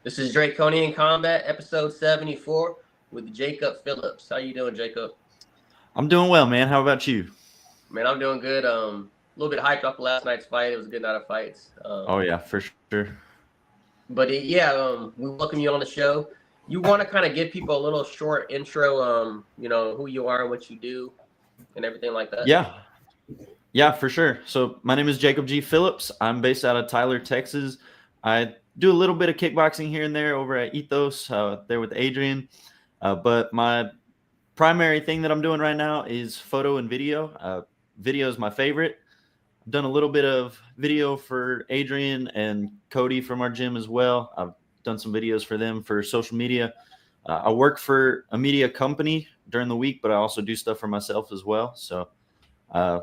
This is Draconian Combat, episode 74 with Jacob Phillips. How you doing, Jacob? I'm doing well, man. How about you? Man, I'm doing good. A little bit hyped off last night's fight. It was a good night of fights. Oh yeah, for sure. We welcome you on the show. You want to kind of give people a little short intro, who you are and what you do and everything like that? Yeah, yeah, for sure. So my name is Jacob G. Phillips. I'm based out of Tyler, Texas. I do a little bit of kickboxing here and there over at Ethos, there with Adrian. But my primary thing that I'm doing right now is photo and video. Video is my favorite. I've done a little bit of video for Adrian and Cody from our gym as well. I've done some videos for them for social media. I work for a media company during the week, but I also do stuff for myself as well. So uh,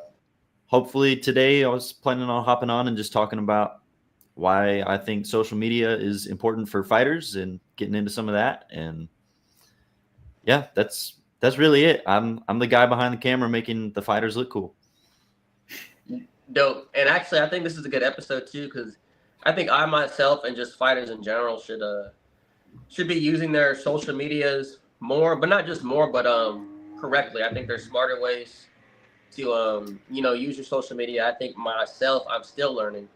hopefully today I was planning on hopping on and just talking about why I think social media is important for fighters and getting into some of that. And yeah, that's really it. I'm the guy behind the camera making the fighters look cool. Dope. And actually, I think this is a good episode too because I think I myself and just fighters in general should be using their social medias more, but not just more, but correctly. I think there's smarter ways to use your social media. I think myself, I'm still learning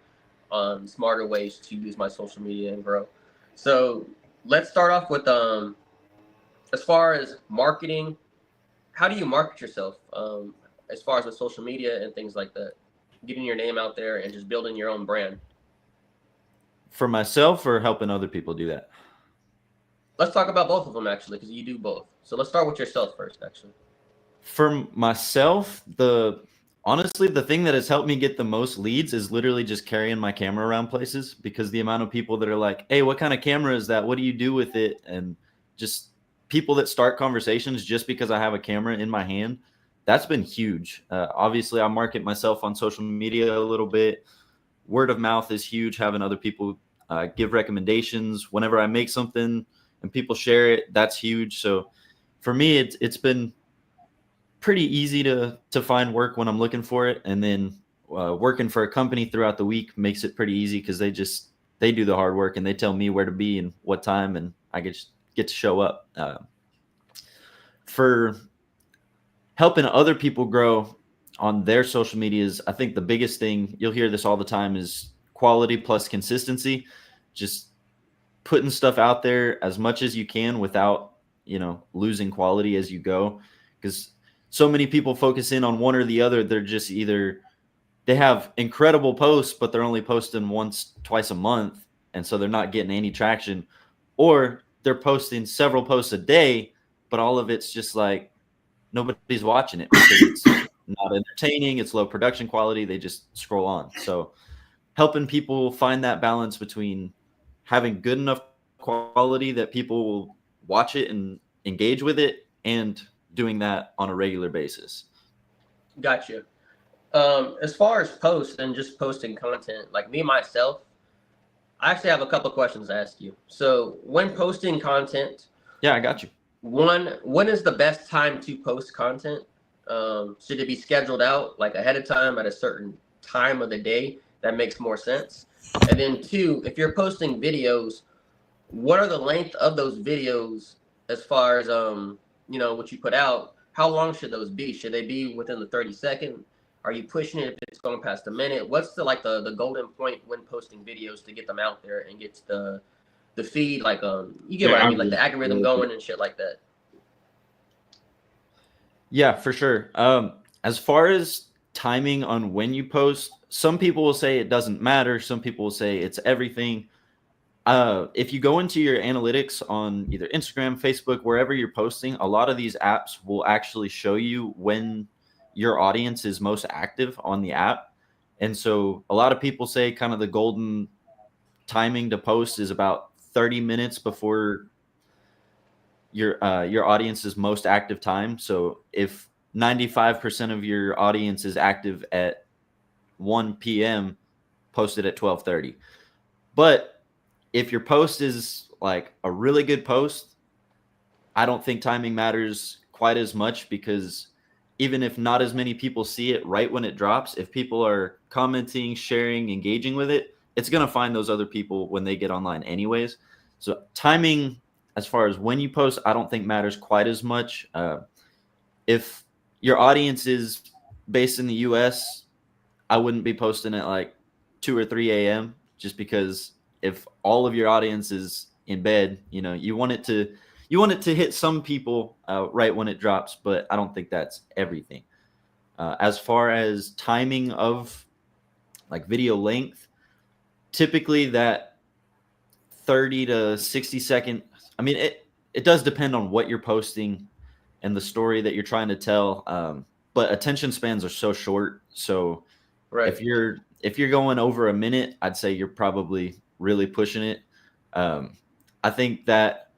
smarter ways to use my social media and grow. So let's start off with as far as marketing. How do you market yourself as far as with social media and things like that? Getting your name out there and just building your own brand. For myself or helping other people do that? Let's talk about both of them actually, because you do both. So let's start with yourself first, actually. For myself, honestly, the thing that has helped me get the most leads is literally just carrying my camera around places, because the amount of people that are like, hey, what kind of camera is that? What do you do with it? And just people that start conversations just because I have a camera in my hand, that's been huge. Obviously, I market myself on social media a little bit. Word of mouth is huge, having other people give recommendations. Whenever I make something and people share it, that's huge. So for me, it's been pretty easy to find work when I'm looking for it. And then working for a company throughout the week makes it pretty easy because they do the hard work and they tell me where to be and what time, and I get to show up. For helping other people grow on their social medias, I think the biggest thing, you'll hear this all the time, is quality plus consistency. Just putting stuff out there as much as you can without, losing quality as you go. Because so many people focus in on one or the other. They're just they have incredible posts, but they're only posting once, twice a month. And so they're not getting any traction. Or they're posting several posts a day, but all of it's just like, nobody's watching it because it's not entertaining. It's low production quality. They just scroll on. So helping people find that balance between having good enough quality that people will watch it and engage with it, and doing that on a regular basis. Gotcha. As far as posts and just posting content, like me myself, I actually have a couple of questions to ask you. So when posting content, Yeah, I got you. when is the best time to post content? Should it be scheduled out like ahead of time at a certain time of the day? That makes more sense. And then two, if you're posting videos, what are the length of those videos as far as what you put out? How long should those be? Should they be within the 30-second? Are you pushing it if it's going past a minute? What's the golden point when posting videos to get them out there and get the feed, like you get what I mean, like the algorithm going and shit like that? Yeah, for sure. As far as timing on when you post, some people will say it doesn't matter. Some people will say it's everything. If you go into your analytics on either Instagram, Facebook, wherever you're posting, a lot of these apps will actually show you when your audience is most active on the app. And so a lot of people say kind of the golden timing to post is about 30 minutes before your audience's most active time. So if 95% of your audience is active at 1 p.m., post it at 12:30. But if your post is like a really good post, I don't think timing matters quite as much, because even if not as many people see it right when it drops, if people are commenting, sharing, engaging with it, it's going to find those other people when they get online anyways. So timing, as far as when you post, I don't think matters quite as much. If your audience is based in the US, I wouldn't be posting at like 2 or 3 a.m. just because if all of your audience is in bed, you want it to hit some people right when it drops, but I don't think that's everything. As far as timing of like video length, typically that 30 to 60 second, I mean, it does depend on what you're posting and the story that you're trying to tell. But attention spans are so short. So Right. if you're going over a minute, I'd say you're probably really pushing it. Um, I think that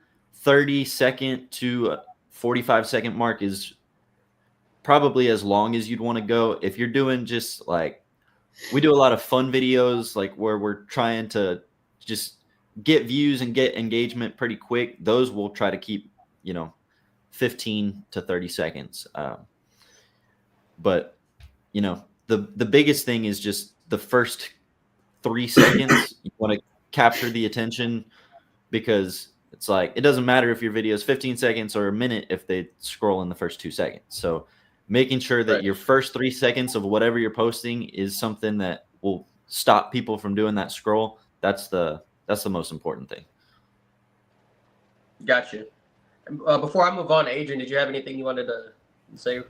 30-second to 45-second mark is probably as long as you'd want to go. If you're doing just like, we do a lot of fun videos, like where we're trying to just get views and get engagement pretty quick. Those we'll try to keep, 15 to 30 seconds. But the biggest thing is just the first 3 seconds. You want to capture the attention, because it's like, it doesn't matter if your video is 15 seconds or a minute if they scroll in the first 2 seconds. So making sure that Right. your first 3 seconds of whatever you're posting is something that will stop people from doing that scroll. That's the most important thing. Gotcha. Before I move on, Adrian, did you have anything you wanted to say?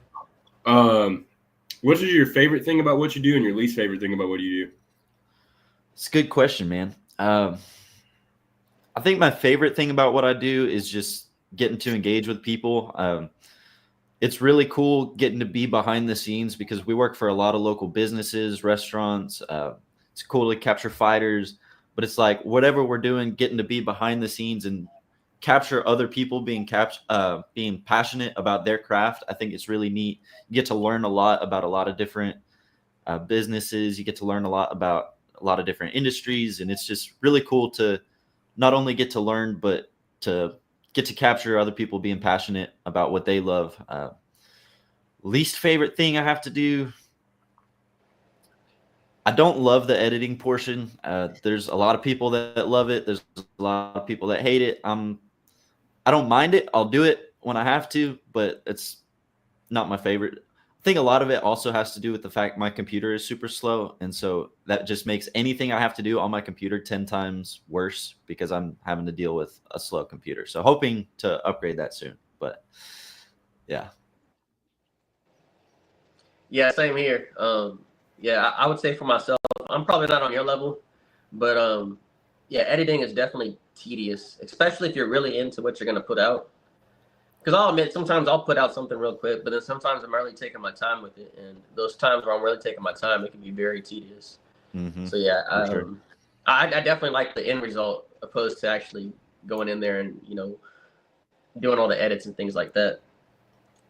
What is your favorite thing about what you do and your least favorite thing about what you do? It's a good question, man. I think my favorite thing about what I do is just getting to engage with people. It's really cool getting to be behind the scenes, because we work for a lot of local businesses, restaurants. It's cool to capture fighters, but it's like whatever we're doing, getting to be behind the scenes and capture other people being passionate about their craft. I think it's really neat. You get to learn a lot about a lot of different businesses. You get to learn a lot about a lot of different industries, and it's just really cool to not only get to learn, but to get to capture other people being passionate about what they love. Least favorite thing I have to do, I don't love the editing portion. There's a lot of people that love it. There's a lot of people that hate it. I don't mind it. I'll do it when I have to, but it's not my favorite. I think a lot of it also has to do with the fact my computer is super slow, and so that just makes anything I have to do on my computer 10 times worse, because I'm having to deal with a slow computer. So hoping to upgrade that soon. But yeah. Yeah, same here. Yeah, I would say for myself, I'm probably not on your level, but yeah, editing is definitely tedious, especially if you're really into what you're gonna put out. Because I'll admit, sometimes I'll put out something real quick, but then sometimes I'm really taking my time with it, and those times where I'm really taking my time, it can be very tedious. Mm-hmm. So yeah, For sure. I definitely like the end result opposed to actually going in there and doing all the edits and things like that.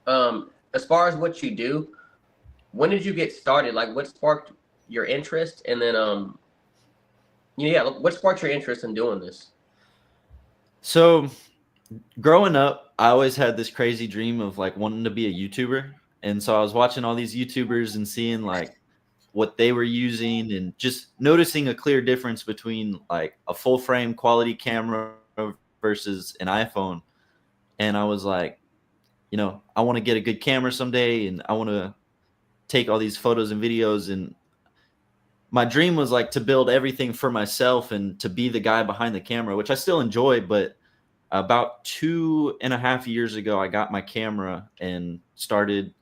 As far as what you do, when did you get started? Like, what sparked your interest, and then yeah, what sparked your interest in doing this? So growing up, I always had this crazy dream of like wanting to be a YouTuber. And so I was watching all these YouTubers and seeing like what they were using, and just noticing a clear difference between like a full frame quality camera versus an iPhone. And I was like, I want to get a good camera someday, and I want to take all these photos and videos. And my dream was like to build everything for myself and to be the guy behind the camera, which I still enjoy. But about 2.5 years ago, I got my camera and started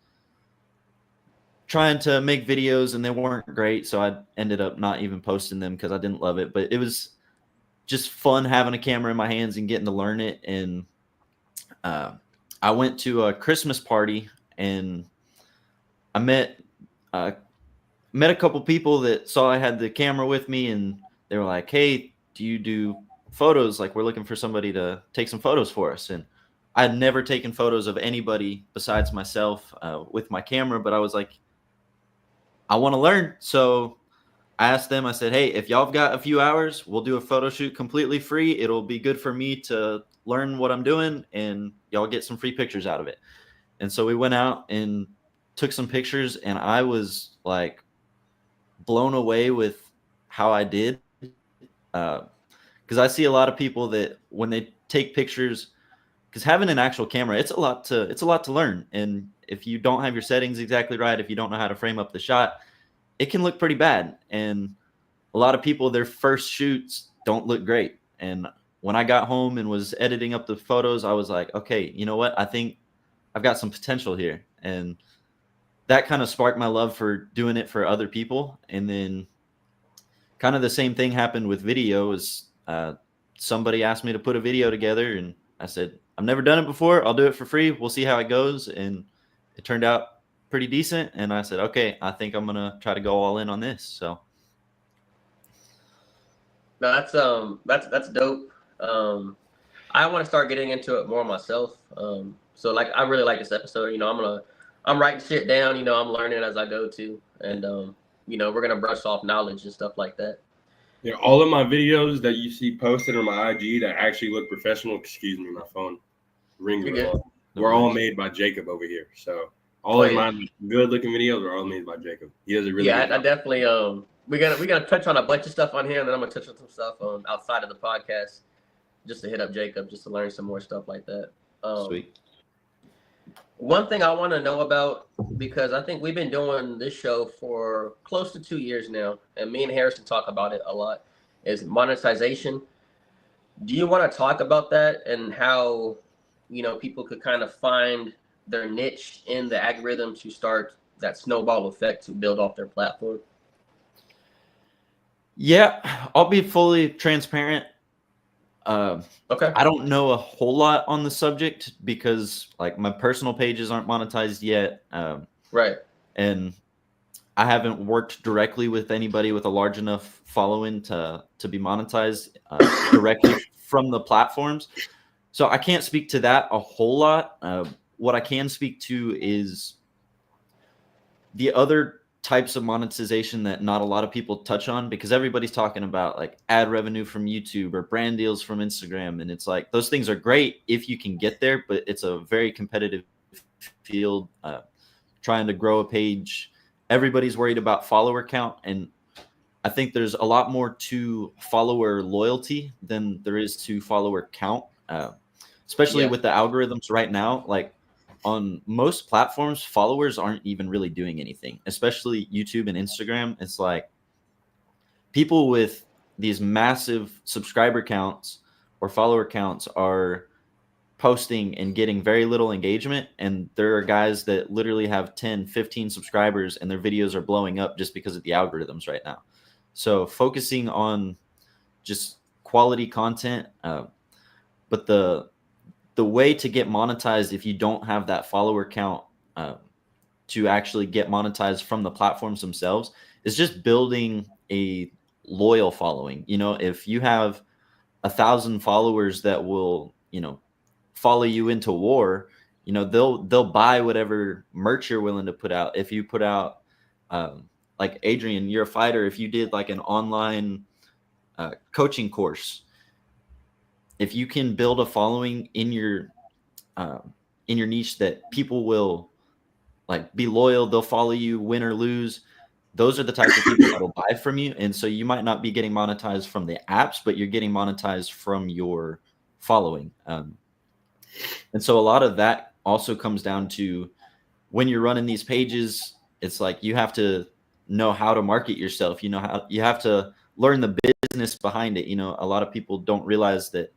trying to make videos, and they weren't great. So I ended up not even posting them because I didn't love it. But it was just fun having a camera in my hands and getting to learn it. And I went to a Christmas party, and I met a couple people that saw I had the camera with me, and they were like, "Hey, do you do photos? Like, we're looking for somebody to take some photos for us." And I had never taken photos of anybody besides myself with my camera, but I was like, I want to learn. So I asked them, I said, "Hey, if y'all have got a few hours, we'll do a photo shoot completely free. It'll be good for me to learn what I'm doing, and y'all get some free pictures out of it." And so we went out and took some pictures, and I was like blown away with how I did. because I see a lot of people that when they take pictures, because having an actual camera, it's a lot to learn. And if you don't have your settings exactly right, if you don't know how to frame up the shot, it can look pretty bad. And a lot of people, their first shoots don't look great. And when I got home and was editing up the photos, I was like, okay, you know what? I think I've got some potential here. And that kind of sparked my love for doing it for other people. And then kind of the same thing happened with video. Is somebody asked me to put a video together, and I said, I've never done it before. I'll do it for free. We'll see how it goes. And it turned out pretty decent. And I said, okay, I think I'm going to try to go all in on this. So. No, that's dope. I want to start getting into it more myself. So like I really like this episode. You know, I'm writing shit down. You know, I'm learning as I go too, and you know, we're gonna brush off knowledge and stuff like that. Yeah, all of my videos that you see posted on my IG that actually look professional. Excuse me, my phone rings. We're all made by Jacob over here. So all of my good-looking videos are all made by Jacob. He does a really good job. I definitely we're gonna touch on a bunch of stuff on here, and then I'm gonna touch on some stuff outside of the podcast, just to hit up Jacob, just to learn some more stuff like that. Sweet. One thing I want to know about, because I think we've been doing this show for close to 2 years now, and me and Harrison talk about it a lot, is monetization. Do you want to talk about that and how, you know, people could kind of find their niche in the algorithm to start that snowball effect to build off their platform? Yeah, I'll be fully transparent. Okay. I don't know a whole lot on the subject because like my personal pages aren't monetized yet. Right. And I haven't worked directly with anybody with a large enough following to be monetized directly from the platforms. So I can't speak to that a whole lot. What I can speak to is the other types of monetization that not a lot of people touch on, because everybody's talking about like ad revenue from YouTube or brand deals from Instagram. And it's like, those things are great if you can get there, but it's a very competitive field. Trying to grow a page, everybody's worried about follower count. And I think there's a lot more to follower loyalty than there is to follower count, especially with the algorithms right now. Like, on most platforms, followers aren't even really doing anything, especially YouTube and Instagram. It's like people with these massive subscriber counts or follower counts are posting and getting very little engagement. And there are guys that literally have 10, 15 subscribers and their videos are blowing up just because of the algorithms right now. So focusing on just quality content. But the way to get monetized if you don't have that follower count to actually get monetized from the platforms themselves is just building a loyal following. You know, if you have 1,000 followers that will, you know, follow you into war, you know, they'll buy whatever merch you're willing to put out. If you put out like Adrian, you're a fighter, if you did like an online coaching course, if you can build a following in your niche that people will like be loyal, they'll follow you, win or lose. Those are the types of people that will buy from you. And so you might not be getting monetized from the apps, but you're getting monetized from your following. And so a lot of that also comes down to when you're running these pages, it's like you have to know how to market yourself. You know, how you have to learn the business behind it. You know, a lot of people don't realize that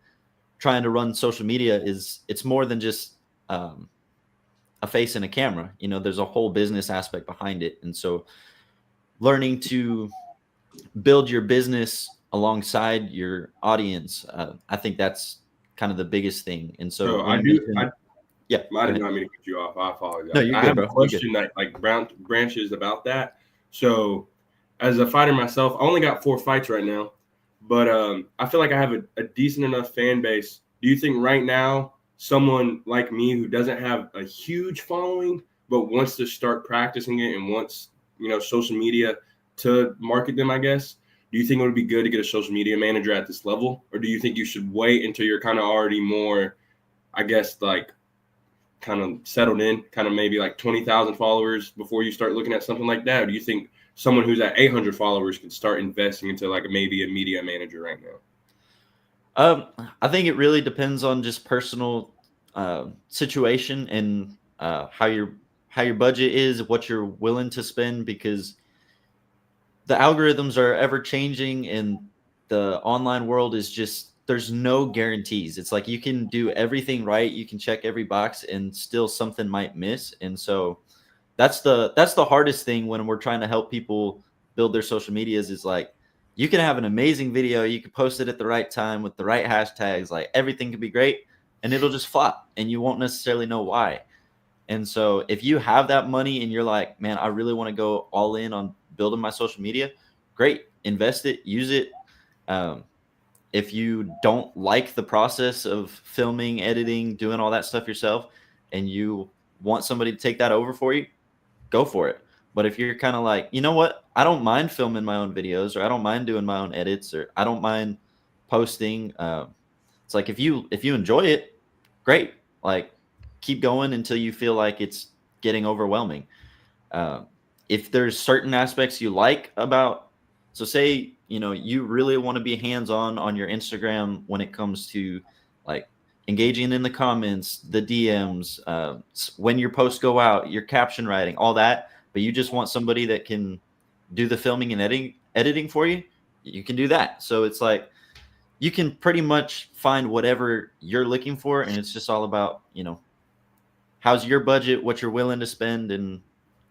trying to run social media it's more than just a face and a camera. You know, there's a whole business aspect behind it. And so learning to build your business alongside your audience, I think that's kind of the biggest thing. And so I did not mean to cut you off. I apologize. No, you're I good, have bro. a question that like branches about that. So as a fighter myself, I only got 4 fights right now. But I feel like I have a decent enough fan base. Do you think right now someone like me who doesn't have a huge following but wants to start practicing it and wants, you know, social media to market them, I guess, do you think it would be good to get a social media manager at this level? Or do you think you should wait until you're kind of already more, I guess, like kind of settled in, kind of maybe like 20,000 followers before you start looking at something like that? Or do you think someone who's at 800 followers could start investing into like maybe a media manager right now? I think it really depends on just personal situation and how your budget is, what you're willing to spend, because the algorithms are ever changing, and the online world is just there's no guarantees. It's like you can do everything right, you can check every box, and still something might miss. And so that's the hardest thing when we're trying to help people build their social medias is like you can have an amazing video, you can post it at the right time with the right hashtags, like everything could be great, and it'll just flop and you won't necessarily know why. And so if you have that money and you're like, man, I really want to go all in on building my social media, great, invest it, use it. Um, if you don't like the process of filming, editing, doing all that stuff yourself, and you want somebody to take that over for you, go for it. But if you're kind of like, you know what, I don't mind filming my own videos, or I don't mind doing my own edits, or I don't mind posting. It's like if you enjoy it, great. Like keep going until you feel like it's getting overwhelming. Um, if there's certain aspects you like about, so say you really want to be hands on your Instagram when it comes to like engaging in the comments, the DMs, when your posts go out, your caption writing, all that, but you just want somebody that can do the filming and editing for you, you can do that. So it's like you can pretty much find whatever you're looking for, and it's just all about how's your budget, what you're willing to spend, and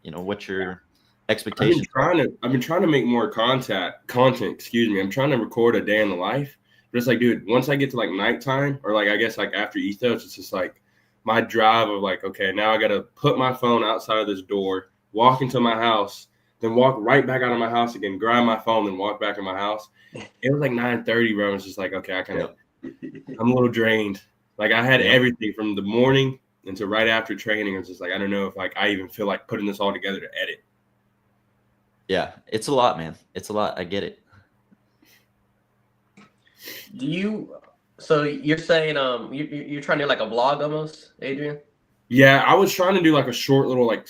what your expectations are. I've been trying to make more content, excuse me. I'm trying to record a day in the life. But it's like, dude, once I get to like nighttime, or like I guess like after ethos, it's just like my drive of like, okay, now I gotta put my phone outside of this door, walk into my house, then walk right back out of my house again, grab my phone, then walk back in my house. It was like 9:30, bro. It's just like, okay, I'm a little drained. Like I had everything from the morning until right after training. It's just like, I don't know if like I even feel like putting this all together to edit. Yeah, it's a lot, man. It's a lot. I get it. So you're saying you're trying to do like a vlog almost, Adrian? Yeah, I was trying to do like a short little like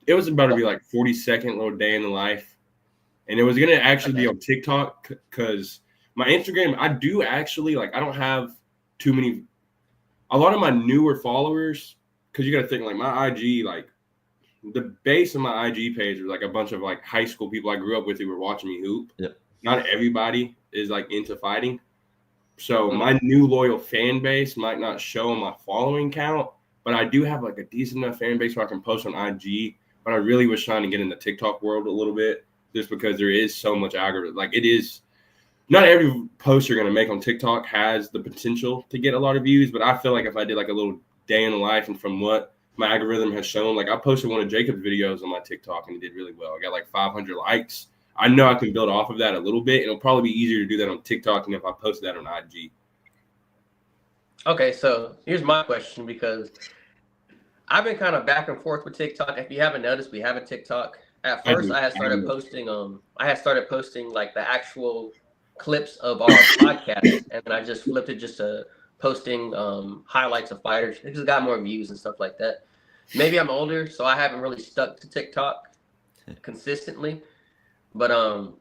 it was about to be like 40-second little day in the life, and it was gonna actually be on TikTok because my Instagram, I do actually like I don't have too many. A lot of my newer followers, because you got to think like my IG, like the base of my IG page was like a bunch of like high school people I grew up with who were watching me hoop. Yep. Not everybody is like into fighting. So my new loyal fan base might not show on my following count, but I do have like a decent enough fan base where I can post on IG. But I really was trying to get in the TikTok world a little bit just because there is so much algorithm. Like it is not every post you're going to make on TikTok has the potential to get a lot of views, but I feel like if I did like a little day in the life and from what my algorithm has shown, like I posted one of Jacob's videos on my TikTok and it did really well. I got like 500 likes. I know I can build off of that a little bit. It'll probably be easier to do that on TikTok than if I post that on IG. Okay, so here's my question, because I've been kind of back and forth with TikTok. If you haven't noticed, we have a TikTok. At first, I had started posting like the actual clips of our podcast, and then I just flipped it just to posting highlights of fighters because it got more views and stuff like that. Maybe I'm older, so I haven't really stuck to TikTok consistently. But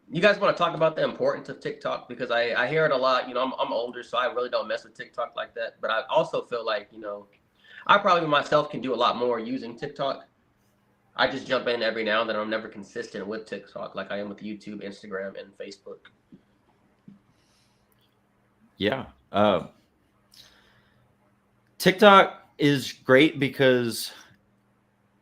you guys want to talk about the importance of TikTok, because I hear it a lot. I'm older, so I really don't mess with TikTok like that. But I also feel like I probably myself can do a lot more using TikTok. I just jump in every now and then. I'm never consistent with TikTok like I am with YouTube, Instagram, and Facebook. Yeah. TikTok is great because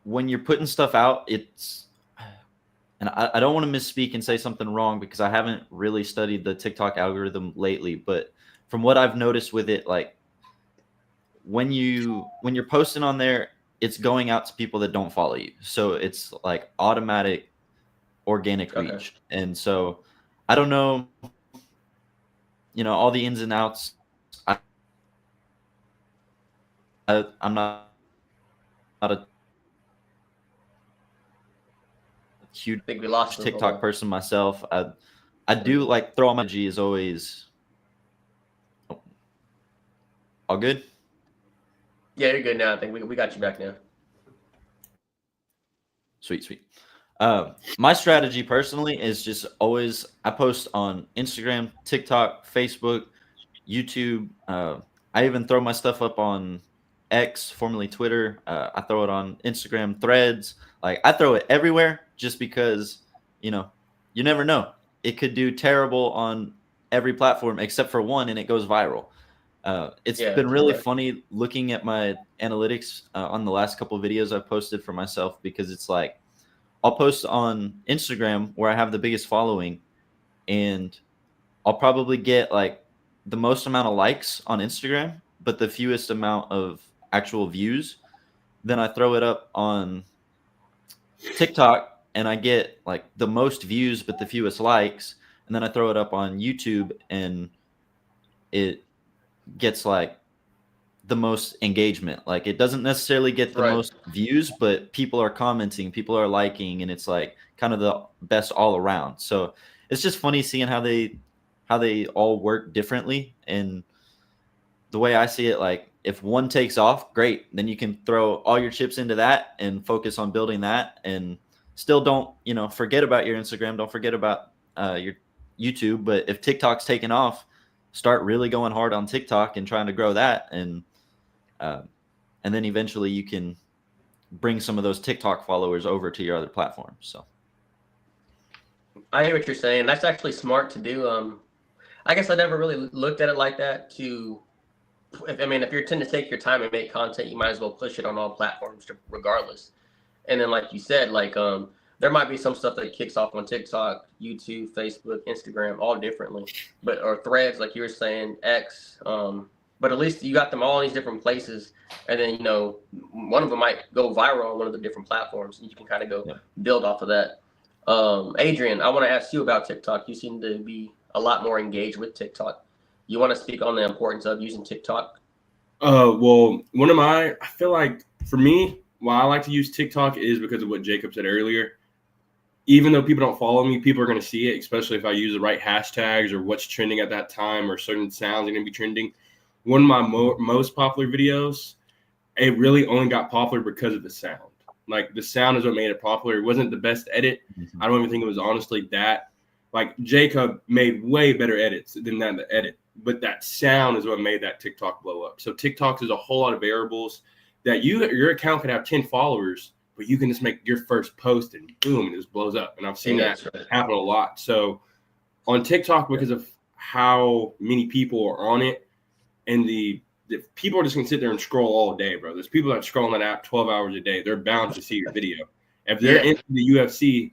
when you're putting stuff out, and I don't want to misspeak and say something wrong because I haven't really studied the TikTok algorithm lately, but from what I've noticed with it, like when you're posting on there, it's going out to people that don't follow you. So it's like automatic organic reach. Okay. And so I don't know, all the ins and outs. I'm not a huge I think we lost TikTok person myself. I do like throw on my G is always all good. Yeah, you're good now. I think we got you back now. Sweet. My strategy personally is just always I post on Instagram, TikTok, Facebook, YouTube. I even throw my stuff up on X, formerly Twitter. I throw it on Instagram, Threads. Like I throw it everywhere just because, you never know. It could do terrible on every platform except for one, and it goes viral. It's been really funny looking at my analytics on the last couple of videos I've posted for myself, because it's like I'll post on Instagram where I have the biggest following, and I'll probably get like the most amount of likes on Instagram, but the fewest amount of actual views. Then I throw it up on TikTok and I get like the most views but the fewest likes. And then I throw it up on YouTube and it gets like the most engagement. Like it doesn't necessarily get the most views, but people are commenting, people are liking, and it's like kind of the best all around. So it's just funny seeing how they all work differently. And the way I see it, like if one takes off, great, then you can throw all your chips into that and focus on building that, and still don't forget about your Instagram, don't forget about your YouTube. But if TikTok's taken off, start really going hard on TikTok and trying to grow that, and then eventually you can bring some of those TikTok followers over to your other platforms. So I hear what you're saying. That's actually smart to do. I guess I never really looked at it like that. If you're tend to take your time and make content, you might as well push it on all platforms regardless. And then, like you said, there might be some stuff that kicks off on TikTok, YouTube, Facebook, Instagram, all differently, or Threads, like you were saying, X. But at least you got them all in these different places, and then one of them might go viral on one of the different platforms, and you can kind of go build off of that. Adrian, I want to ask you about TikTok. You seem to be a lot more engaged with TikTok. You want to speak on the importance of using TikTok? Well, I feel like for me, why I like to use TikTok is because of what Jacob said earlier. Even though people don't follow me, people are going to see it, especially if I use the right hashtags or what's trending at that time or certain sounds are going to be trending. One of my most popular videos, it really only got popular because of the sound. Like the sound is what made it popular. It wasn't the best edit. I don't even think it was honestly that. Like Jacob made way better edits than that the edit, but that sound is what made that TikTok blow up. So TikTok is a whole lot of variables that your account could have 10 followers, but you can just make your first post and boom, it just blows up. And I've seen that happen a lot. So on TikTok, because of how many people are on it, and the people are just going to sit there and scroll all day, bro. There's people that scroll on that app 12 hours a day. They're bound to see your video. If they're into the UFC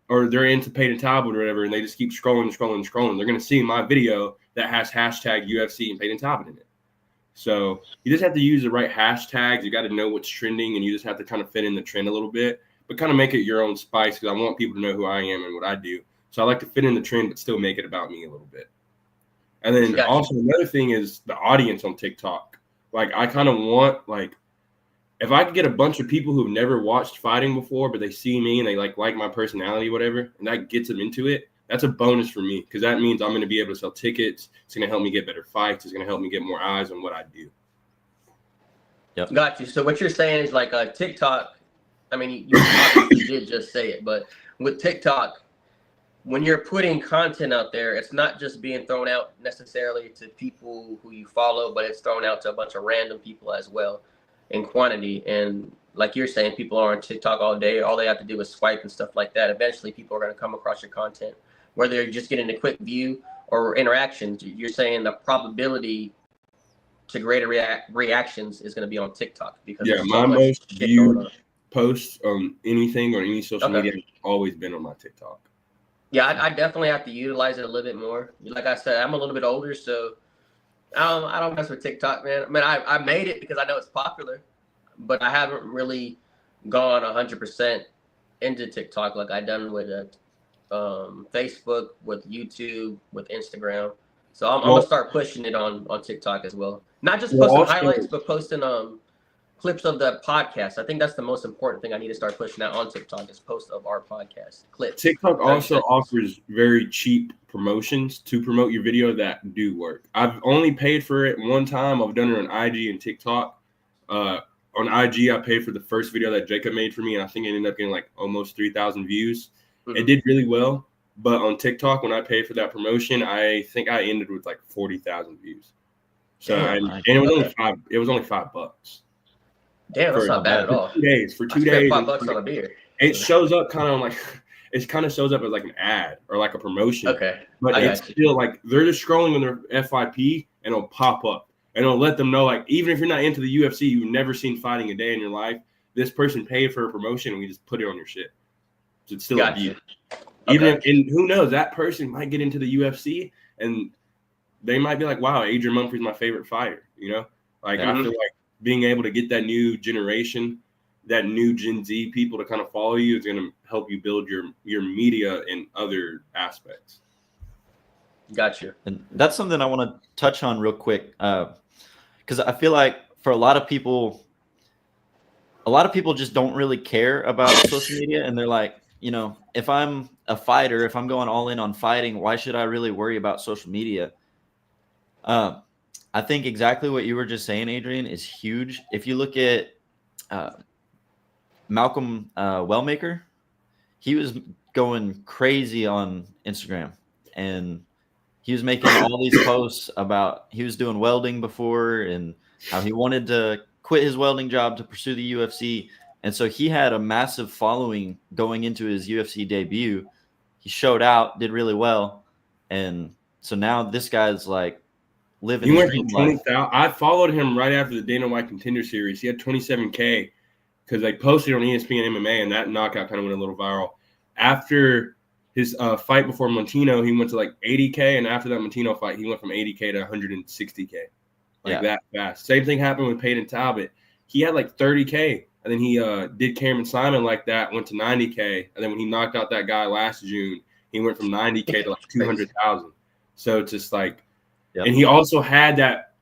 or they're into Peyton Talbot or whatever, and they just keep scrolling, they're going to see my video that has hashtag UFC and Peyton Talbot in it. So you just have to use the right hashtags. You got to know what's trending, and you just have to kind of fit in the trend a little bit, but kind of make it your own spice, because I want people to know who I am and what I do. So I like to fit in the trend, but still make it about me a little bit. And then also another thing is the audience on TikTok. Like I kind of want, like, if I could get a bunch of people who've never watched fighting before, but they see me and they like my personality, whatever, and that gets them into it, that's a bonus for me, because that means I'm going to be able to sell tickets. It's going to help me get better fights. It's going to help me get more eyes on what I do. Yep. Got you. So what you're saying is like TikTok. I mean, you did just say it, but with TikTok, when you're putting content out there, it's not just being thrown out necessarily to people who you follow, but it's thrown out to a bunch of random people as well in quantity. And like you're saying, people are on TikTok all day. All they have to do is swipe and stuff like that. Eventually, people are going to come across your content, whether you're just getting a quick view or interactions. You're saying the probability to greater reactions is going to be on TikTok, because my most viewed posts on anything or any social media has always been on my TikTok. Yeah, I definitely have to utilize it a little bit more. Like I said, I'm a little bit older, so I don't mess with TikTok, man. I mean, I made it because I know it's popular, but I haven't really gone 100% into TikTok like I done with Facebook, with YouTube, with Instagram. So I'm gonna start pushing it on TikTok as well. Not just posting highlights, but posting clips of the podcast. I think that's the most important thing I need to start pushing out on TikTok, is posts of our podcast clips. TikTok also offers very cheap promotions to promote your video that do work. I've only paid for it one time. I've done it on IG and TikTok. On IG, I paid for the first video that Jacob made for me, and I think it ended up getting like almost 3,000 views. Mm-hmm. It did really well, But on TikTok, when I paid for that promotion, I think I ended with like 40,000 views. So and it was only $5. It was only $5 Damn, that's not bad at all. 2 days. For 2 I spent days, $5 on a beer. it shows up kind of like it kind of shows up as like an ad or like a promotion. Okay, but it's still like they're just scrolling on their FYP and it'll pop up and it'll let them know, like, even if you're not into the UFC, you've never seen fighting a day in your life, this person paid for a promotion and we just put it on your shit. So it's still a view. Even if, and who knows, that person might get into the UFC and they might be like, wow, Adrian Mumphrey's my favorite fighter. You know, like I feel like being able to get that new generation, that new Gen Z people to kind of follow you is going to help you build your media in other aspects. Gotcha. And that's something I want to touch on real quick, because I feel like for a lot of people just don't really care about social media, and they're like, you know, if I'm a fighter, if I'm going all in on fighting, why should I really worry about social media? I think exactly what you were just saying, Adrian, is huge. If you look at Malcolm Wellmaker, he was going crazy on Instagram, and he was making all these posts about he was doing welding before and how he wanted to quit his welding job to pursue the UFC. And so he had a massive following going into his UFC debut. He showed out, did really well. And so now this guy's like living. He went from 20,000. I followed him right after the Dana White Contender Series. He had 27K because they posted on ESPN MMA, and that knockout kind of went a little viral. After his fight before Montino, he went to like 80K, and after that Montino fight, he went from 80K to 160K. That fast. Same thing happened with Peyton Talbot. He had like 30K, and then he did Cameron Simon like that, went to 90K, and then when he knocked out that guy last June, he went from 90K to like 200,000. So it's just like, and he also had that,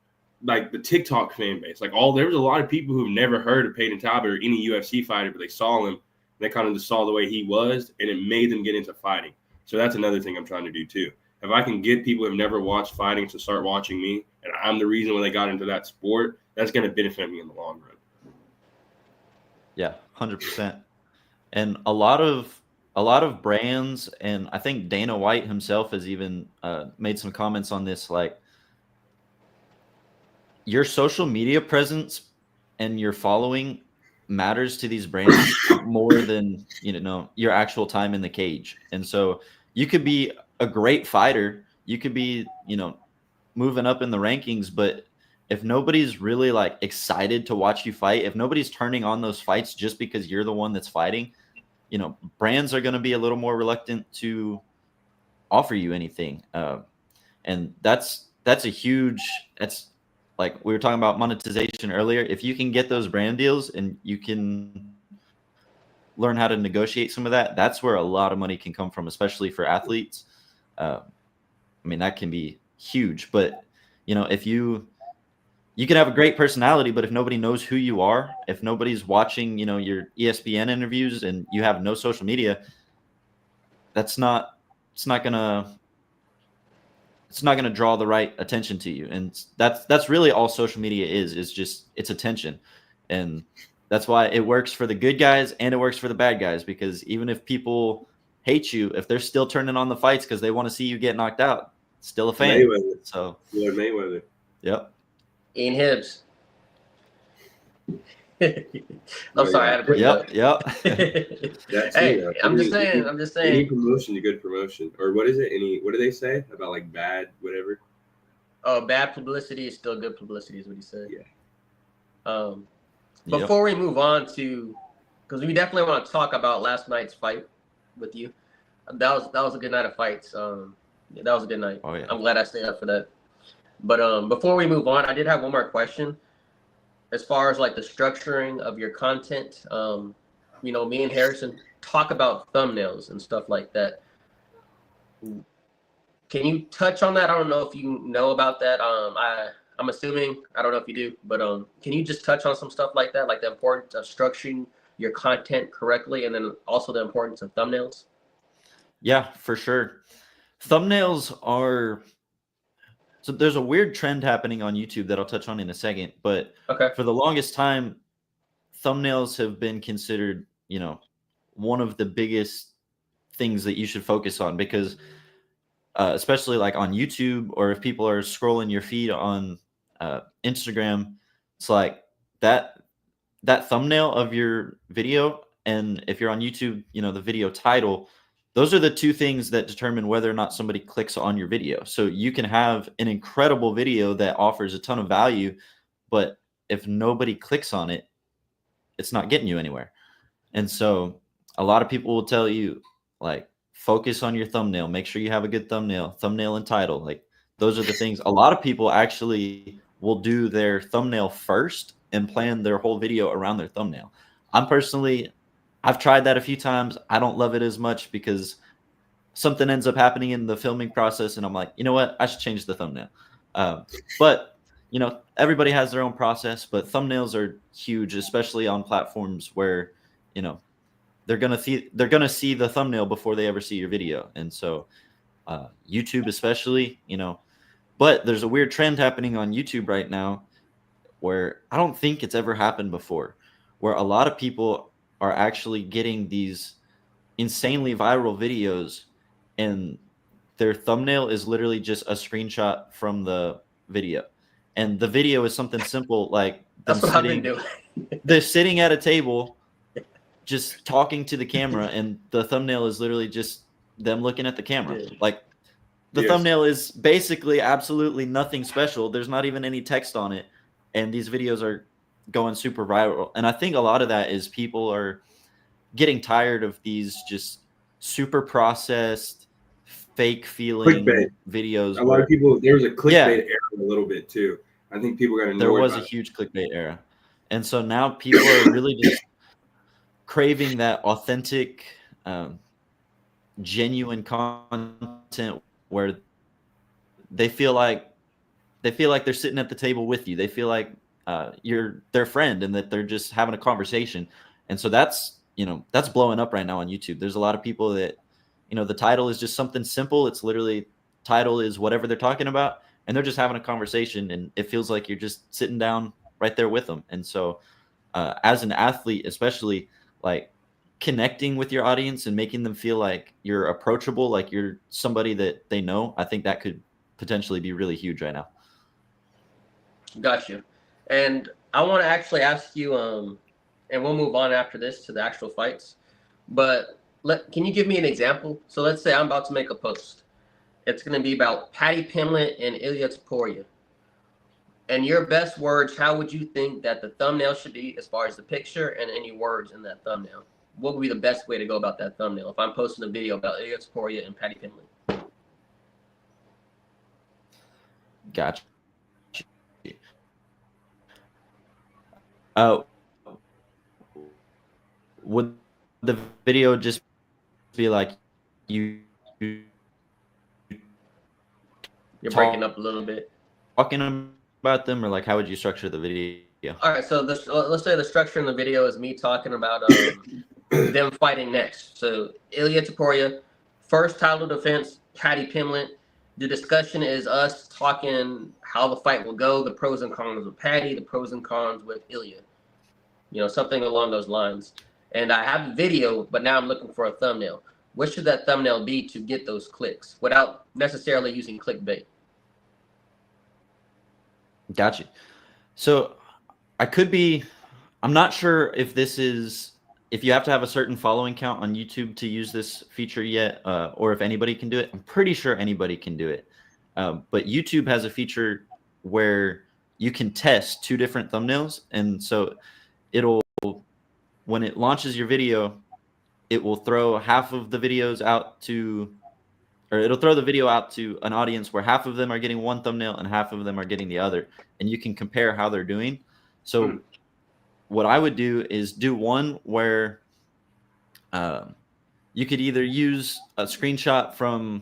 like, the TikTok fan base. Like, there was a lot of people who've never heard of Peyton Talbot or any UFC fighter, but they saw him, and they kind of just saw the way he was, and it made them get into fighting. So that's another thing I'm trying to do too. If I can get people who've never watched fighting to start watching me, and I'm the reason when they got into that sport, that's going to benefit me in the long run. Yeah, 100%. And a lot of brands, and I think Dana White himself has even made some comments on this, like, your social media presence and your following matters to these brands more than, you know, your actual time in the cage. And so you could be a great fighter, you could be, you know, moving up in the rankings, but if nobody's really like excited to watch you fight, if nobody's turning on those fights just because you're the one that's fighting, you know, brands are going to be a little more reluctant to offer you anything. And that's like we were talking about monetization earlier. If you can get those brand deals and you can learn how to negotiate some of that, that's where a lot of money can come from, especially for athletes. I mean, that can be huge. But, you know, if you can have a great personality, but if nobody knows who you are, if nobody's watching, you know, your ESPN interviews and you have no social media, it's not gonna draw the right attention to you. And that's really all social media is just, it's attention. And that's why it works for the good guys and it works for the bad guys, because even if people hate you, if they're still turning on the fights because they want to see you get knocked out, still a fan. Mayweather. So Floyd Mayweather. Yep. Ian Hibbs. I'm sorry, I had to bring it up. That's hey, it. I'm just saying. Any promotion, a good promotion, or what is it? What do they say about like bad whatever? Oh, bad publicity is still good publicity, is what he said. Yeah. Before we move on to, because we definitely want to talk about last night's fight with you. That was a good night of fights. That was a good night. Oh, yeah. I'm glad I stayed up for that. But before we move on, I did have one more question. As far as like the structuring of your content, you know, me and Harrison talk about thumbnails and stuff like that. Can you touch on that? I don't know if you know about that. I'm assuming, I don't know if you do, but can you just touch on some stuff like that, like the importance of structuring your content correctly, and then also the importance of thumbnails? Yeah, for sure. Thumbnails are, so there's a weird trend happening on YouTube that I'll touch on in a second, but for the longest time, thumbnails have been considered, you know, one of the biggest things that you should focus on, because especially like on YouTube, or if people are scrolling your feed on Instagram, it's like that thumbnail of your video, and if you're on YouTube, the video title, those are the two things that determine whether or not somebody clicks on your video. So you can have an incredible video that offers a ton of value, but if nobody clicks on it, it's not getting you anywhere. And so a lot of people will tell you, like, focus on your thumbnail, make sure you have a good thumbnail and title. Like, those are the things. A lot of people actually will do their thumbnail first and plan their whole video around their thumbnail. I've tried that a few times. I don't love it as much because something ends up happening in the filming process, and I'm like, you know what? I should change the thumbnail. But everybody has their own process, but thumbnails are huge, especially on platforms where, they're gonna see the thumbnail before they ever see your video. And so YouTube especially, but there's a weird trend happening on YouTube right now where I don't think it's ever happened before, where a lot of people are actually getting these insanely viral videos, and their thumbnail is literally just a screenshot from the video. And the video is something simple, like That's what I've been doing. they're sitting at a table just talking to the camera, and the thumbnail is literally just them looking at the camera. Yeah. Like, the thumbnail is basically absolutely nothing special. There's not even any text on it, and these videos are going super viral. And I think a lot of that is people are getting tired of these just super processed, fake feeling Clickbait videos. A lot of people, there was a clickbait era a little bit too. I think people got annoyed. There was a huge clickbait era. And so now people are really just craving that authentic, genuine content where they feel like they're sitting at the table with you. They feel like you're their friend, and that they're just having a conversation. And so that's blowing up right now on YouTube. There's a lot of people that, the title is just something simple. It's literally, title is whatever they're talking about, and they're just having a conversation, and it feels like you're just sitting down right there with them. And so as an athlete, especially, like, connecting with your audience and making them feel like you're approachable, like you're somebody that they know, I think that could potentially be really huge right now. Got you. And I want to actually ask you, and we'll move on after this to the actual fights, but can you give me an example? So let's say I'm about to make a post. It's going to be about Paddy Pimblett and Ilia Topuria. And your best words, how would you think that the thumbnail should be as far as the picture and any words in that thumbnail? What would be the best way to go about that thumbnail if I'm posting a video about Ilia Topuria and Paddy Pimblett? Gotcha. Would the video just be like you're breaking up a little bit. Talking about them, or like how would you structure the video? All right, so let's say the structure in the video is me talking about them fighting next. So Ilia Topuria, first title defense, Paddy Pimblett. The discussion is us talking how the fight will go, the pros and cons with Paddy, the pros and cons with Ilia. Something along those lines. And I have a video, but now I'm looking for a thumbnail. What should that thumbnail be to get those clicks without necessarily using clickbait? Gotcha. So I'm not sure if you have to have a certain following count on YouTube to use this feature yet, or if anybody can do it. I'm pretty sure anybody can do it. But YouTube has a feature where you can test two different thumbnails. And so when it launches your video, it will throw half of the videos out to, or it'll throw the video out to an audience where half of them are getting one thumbnail and half of them are getting the other. And you can compare how they're doing. So what I would do is do one where you could either use a screenshot from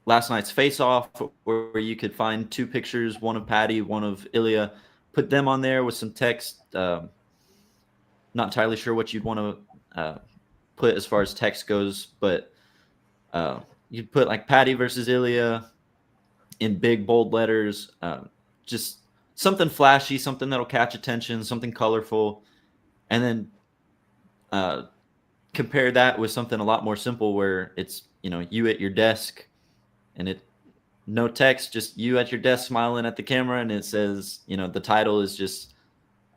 last night's face-off, where you could find two pictures, one of Paddy, one of Ilia, put them on there with some text. Not entirely sure what you'd want to put as far as text goes, but you'd put like Paddy versus Ilia in big, bold letters, just something flashy, something that'll catch attention, something colorful, and then compare that with something a lot more simple where it's, you at your desk and no text, just you at your desk smiling at the camera, and it says, the title is just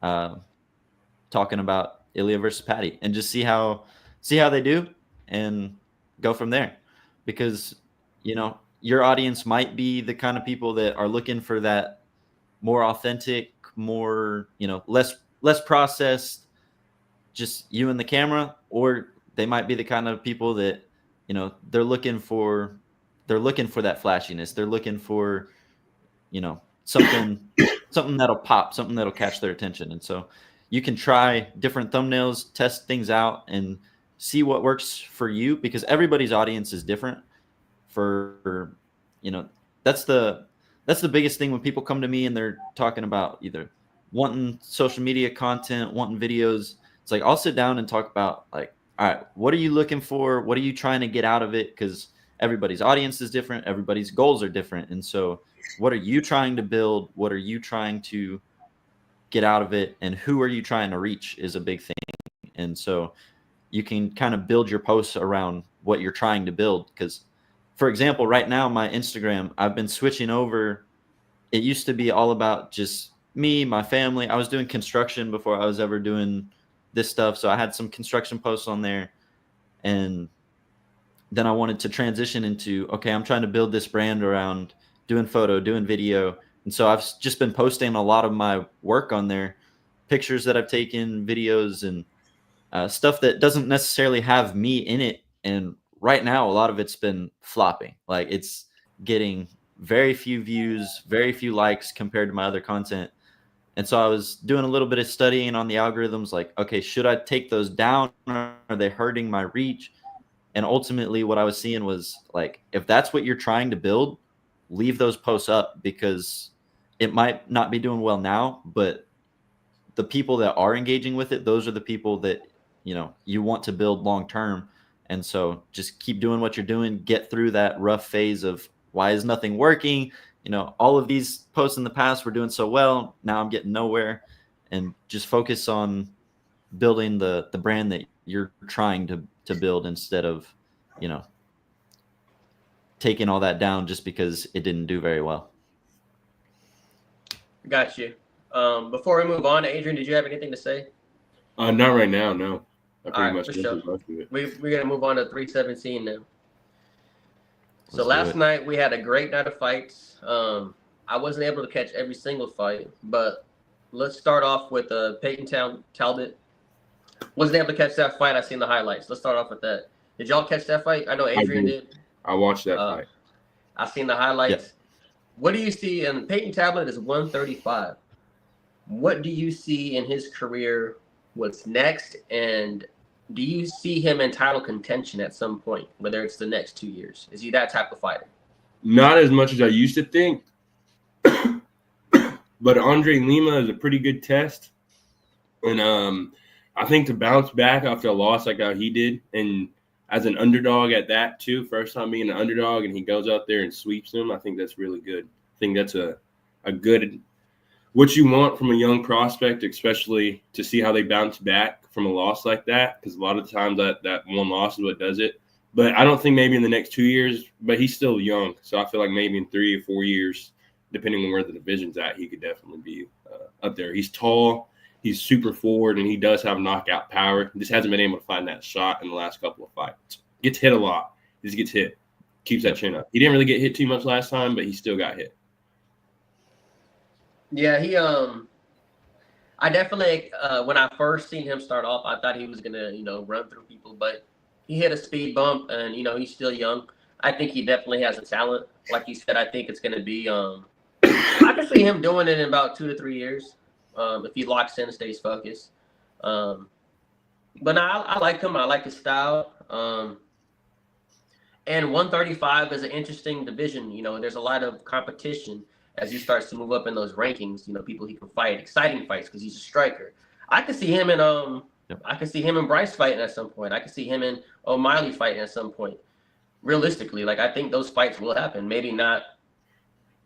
talking about Ilya versus Patty, and just see how they do and go from there. Because your audience might be the kind of people that are looking for that more authentic, more less processed, just you and the camera, or they might be the kind of people that they're looking for that flashiness. They're looking for something that'll pop, something that'll catch their attention. And so you can try different thumbnails, test things out, and see what works for you, because everybody's audience is different. For that's the biggest thing when people come to me and they're talking about either wanting social media content, wanting videos. It's like, I'll sit down and talk about, like, all right, what are you looking for? What are you trying to get out of it? Because everybody's audience is different. Everybody's goals are different. And so what are you trying to build? What are you trying to get out of it? And who are you trying to reach is a big thing. And so you can kind of build your posts around what you're trying to build. Because, for example, right now, my Instagram, I've been switching over. It used to be all about just me, my family. I was doing construction before I was ever doing this stuff. So I had some construction posts on there. And then I wanted to transition into, okay, I'm trying to build this brand around doing photo, doing video. And so I've just been posting a lot of my work on there, pictures that I've taken, videos, and stuff that doesn't necessarily have me in it. And right now, a lot of it's been flopping. Like, it's getting very few views, very few likes compared to my other content. And so I was doing a little bit of studying on the algorithms, like, okay, should I take those down? Are they hurting my reach? And ultimately what I was seeing was, like, if that's what you're trying to build, leave those posts up, because it might not be doing well now, but the people that are engaging with it, those are the people that, you want to build long-term. And so just keep doing what you're doing, get through that rough phase of, why is nothing working? All of these posts in the past were doing so well. Now I'm getting nowhere. And just focus on building the brand that you're trying to build, instead of, taking all that down just because it didn't do very well. Got you. Before we move on, Adrian, did you have anything to say? Not right now, no. I pretty All right, much for went sure. through most of it. We're going to move on to 317 now. So Let's do last it. night we had a great night of fights. I wasn't able to catch every single fight, but let's start off with Peyton Talbot. Wasn't able to catch that fight. I seen the highlights. Let's start off with that. Did y'all catch that fight? I know Adrian did. I watched that fight. I seen the highlights. Yeah. What do you see? And Peyton Talbot is 135. What do you see in his career? What's next? And do you see him in title contention at some point, whether it's the next 2 years? Is he that type of fighter? Not as much as I used to think. But Andre Lima is a pretty good test. And I think to bounce back after a loss like how he did, and as an underdog at that too, first time being an underdog, and he goes out there and sweeps him, I think that's really good. I think that's a good – what you want from a young prospect, especially to see how they bounce back from a loss like that, because a lot of times that one loss is what does it. But I don't think maybe in the next 2 years, but he's still young. So I feel like maybe in 3 or 4 years, depending on where the division's at, he could definitely be up there. He's tall, he's super forward, and he does have knockout power. He just hasn't been able to find that shot in the last couple of fights. Gets hit a lot. He just gets hit. Keeps that chin up. He didn't really get hit too much last time, but he still got hit. Yeah, he I definitely when I first seen him start off, I thought he was gonna, run through people, but he hit a speed bump, and he's still young. I think he definitely has a talent. Like you said, I think it's gonna be I can see him doing it in about 2 to 3 years, if he locks in and stays focused. But no, I like him. I like his style. And 135 is an interesting division. There's a lot of competition as he starts to move up in those rankings. People he can fight, exciting fights, because he's a striker. I could see him in I could see him and Bryce fighting at some point. I could see him and O'Malley fighting at some point. Realistically, like, I think those fights will happen. Maybe not.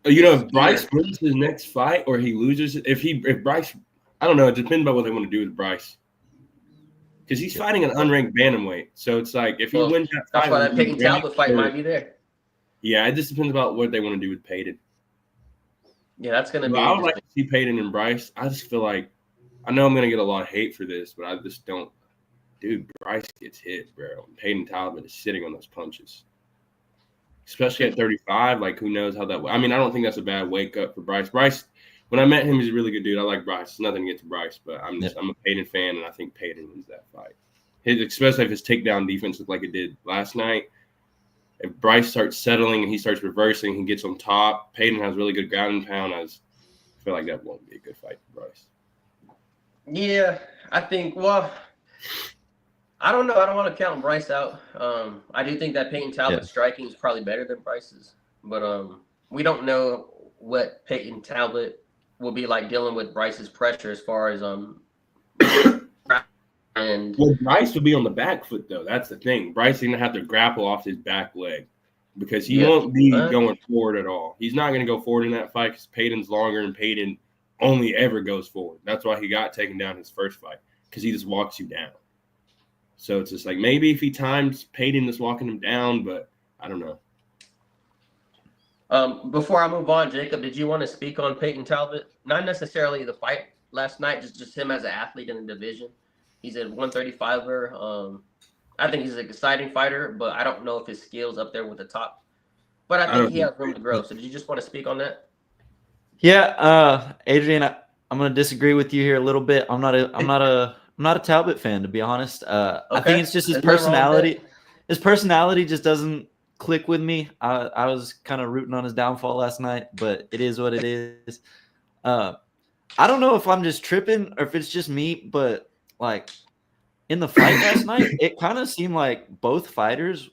If Bryce wins his next fight or he loses, if Bryce, I don't know. It depends on what they want to do with Bryce. because he's fighting an unranked bantamweight. So it's like if he wins that that's fight, why that Peyton Talbot fight might be there. Yeah, it just depends about what they want to do with Peyton. Yeah, that's going to be I would like to see Peyton and Bryce. I just feel like I know I'm going to get a lot of hate for this, but I just don't. Dude, Bryce gets hit, bro. Peyton Talbot is sitting on those punches. Especially at 35, like who knows how that. I mean, I don't think that's a bad wake up for Bryce. Bryce, when I met him, he's a really good dude. I like Bryce. It's nothing against Bryce, but I'm a Peyton fan, and I think Peyton wins that fight. Especially if his takedown defense looked like it did last night. If Bryce starts settling and he starts reversing, he gets on top. Peyton has really good ground and pound. I feel like that won't be a good fight for Bryce. Yeah, I think. Well, I don't know. I don't want to count Bryce out. I do think that Peyton Talbot's striking is probably better than Bryce's, but we don't know what Peyton Talbot will be like dealing with Bryce's pressure as far as and well, Bryce will be on the back foot though. That's the thing. Bryce is gonna have to grapple off his back leg because he won't be going forward at all. He's not gonna go forward in that fight because Peyton's longer and Peyton only ever goes forward. That's why he got taken down his first fight because he just walks you down. So it's just like maybe if he times Peyton just walking him down, but I don't know. Before I move on, Jacob, did you want to speak on Peyton Talbot? Not necessarily the fight last night, just him as an athlete in the division. He's a 135er. I think he's an exciting fighter, but I don't know if his skills up there with the top. But I think he has room to grow. So did you just want to speak on that? Yeah, Adrian, I'm going to disagree with you here a little bit. I'm not a Talbot fan, to be honest. I think it's just his personality. His personality just doesn't click with me. I was kind of rooting on his downfall last night, but it is what it is. I don't know if I'm just tripping or if it's just me, but like in the fight last night, it kind of seemed like both fighters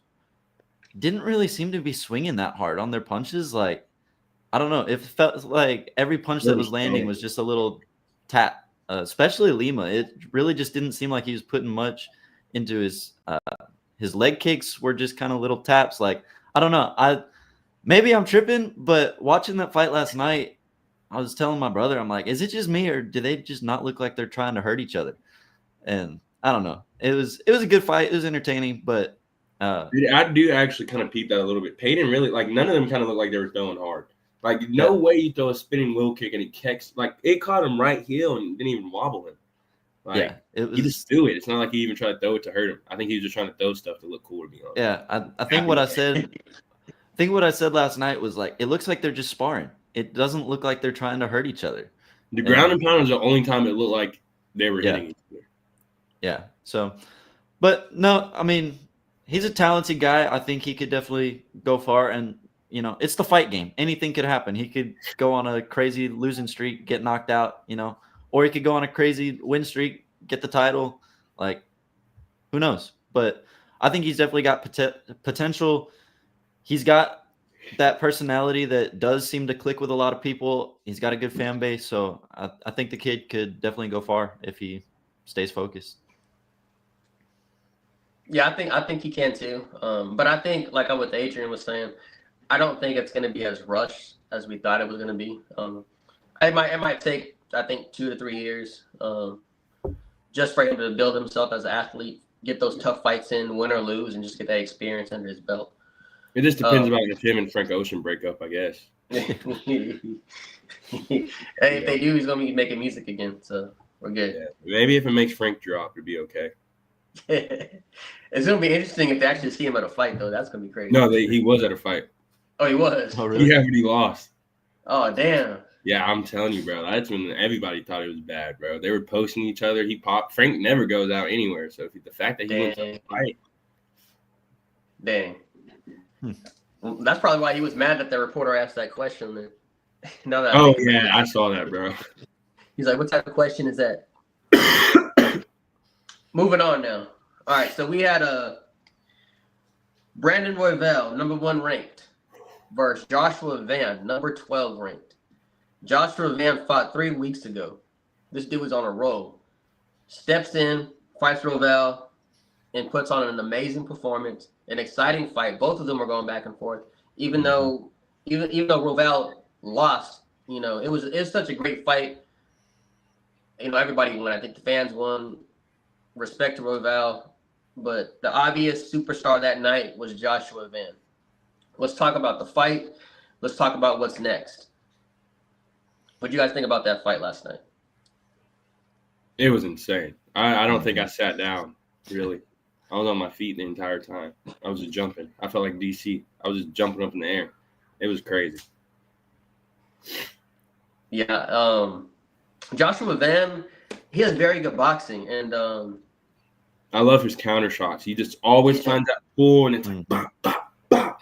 didn't really seem to be swinging that hard on their punches. Like, I don't know. It felt like every punch that was landing was just a little tap, especially Lima. It really just didn't seem like he was putting much into his leg kicks were just kind of little taps. Like, I don't know. Maybe I'm tripping, but watching that fight last night, I was telling my brother, I'm like, is it just me or do they just not look like they're trying to hurt each other? And I don't know. It was a good fight. It was entertaining, but dude, I do actually kind of peep that a little bit. Peyton really, like, none of them kind of looked like they were throwing hard. Like, no way you throw a spinning wheel kick and he kicks. Like, it caught him right heel and didn't even wobble him. Like, he just threw it. It's not like he even tried to throw it to hurt him. I think he was just trying to throw stuff to look cool, to be honest. Yeah, I think what I said last night was like, it looks like they're just sparring. It doesn't look like they're trying to hurt each other. The ground and pound is the only time it looked like they were hitting each other. Yeah. So, but no, I mean, he's a talented guy. I think he could definitely go far. And, you know, it's the fight game. Anything could happen. He could go on a crazy losing streak, get knocked out, you know, or he could go on a crazy win streak, get the title. Like, who knows? But I think he's definitely got potential. He's got that personality that does seem to click with a lot of people. He's got a good fan base. So I think the kid could definitely go far if he stays focused. Yeah, I think he can too. But I think, like what Adrian was saying, I don't think it's going to be as rushed as we thought it was going to be. It might take, I think, 2 to 3 years just for him to build himself as an athlete, get those tough fights in, win or lose, and just get that experience under his belt. It just depends about if him and Frank Ocean break up, I guess. Hey, if they do, he's going to be making music again, so we're good. Yeah. Maybe if it makes Frank drop, it'd be okay. It's going to be interesting if they actually see him at a fight, though. That's going to be crazy. No, he was at a fight. Oh, he was? Oh, really? Yeah, but he lost. Oh, damn. Yeah, I'm telling you, bro. That's when everybody thought it was bad, bro. They were posting each other. He popped. Frank never goes out anywhere. So the fact that he went to a fight. Dang. Well, that's probably why he was mad that the reporter asked that question. Then. I saw that, bro. He's like, what type of question is that? Moving on now. All right, so we had Brandon Royval, number 1 ranked, versus Joshua Van, number 12 ranked. Joshua Van fought 3 weeks ago. This dude was on a roll. Steps in, fights Royval, and puts on an amazing performance, an exciting fight. Both of them were going back and forth. Even though Royval lost, you know, it was such a great fight. You know, everybody won. I think the fans won. respect to Royval, but the obvious superstar that night was Joshua Van. Let's talk about the fight. Let's talk about what's next. What do you guys think about that fight last night? It was insane. I don't think I sat down, really. I was on my feet the entire time. I was just jumping. I felt like DC. I was just jumping up in the air. It was crazy. Yeah, Joshua Van, he has very good boxing, and I love his counter shots. He just always finds that pull, and it's like, bah, bah, bah.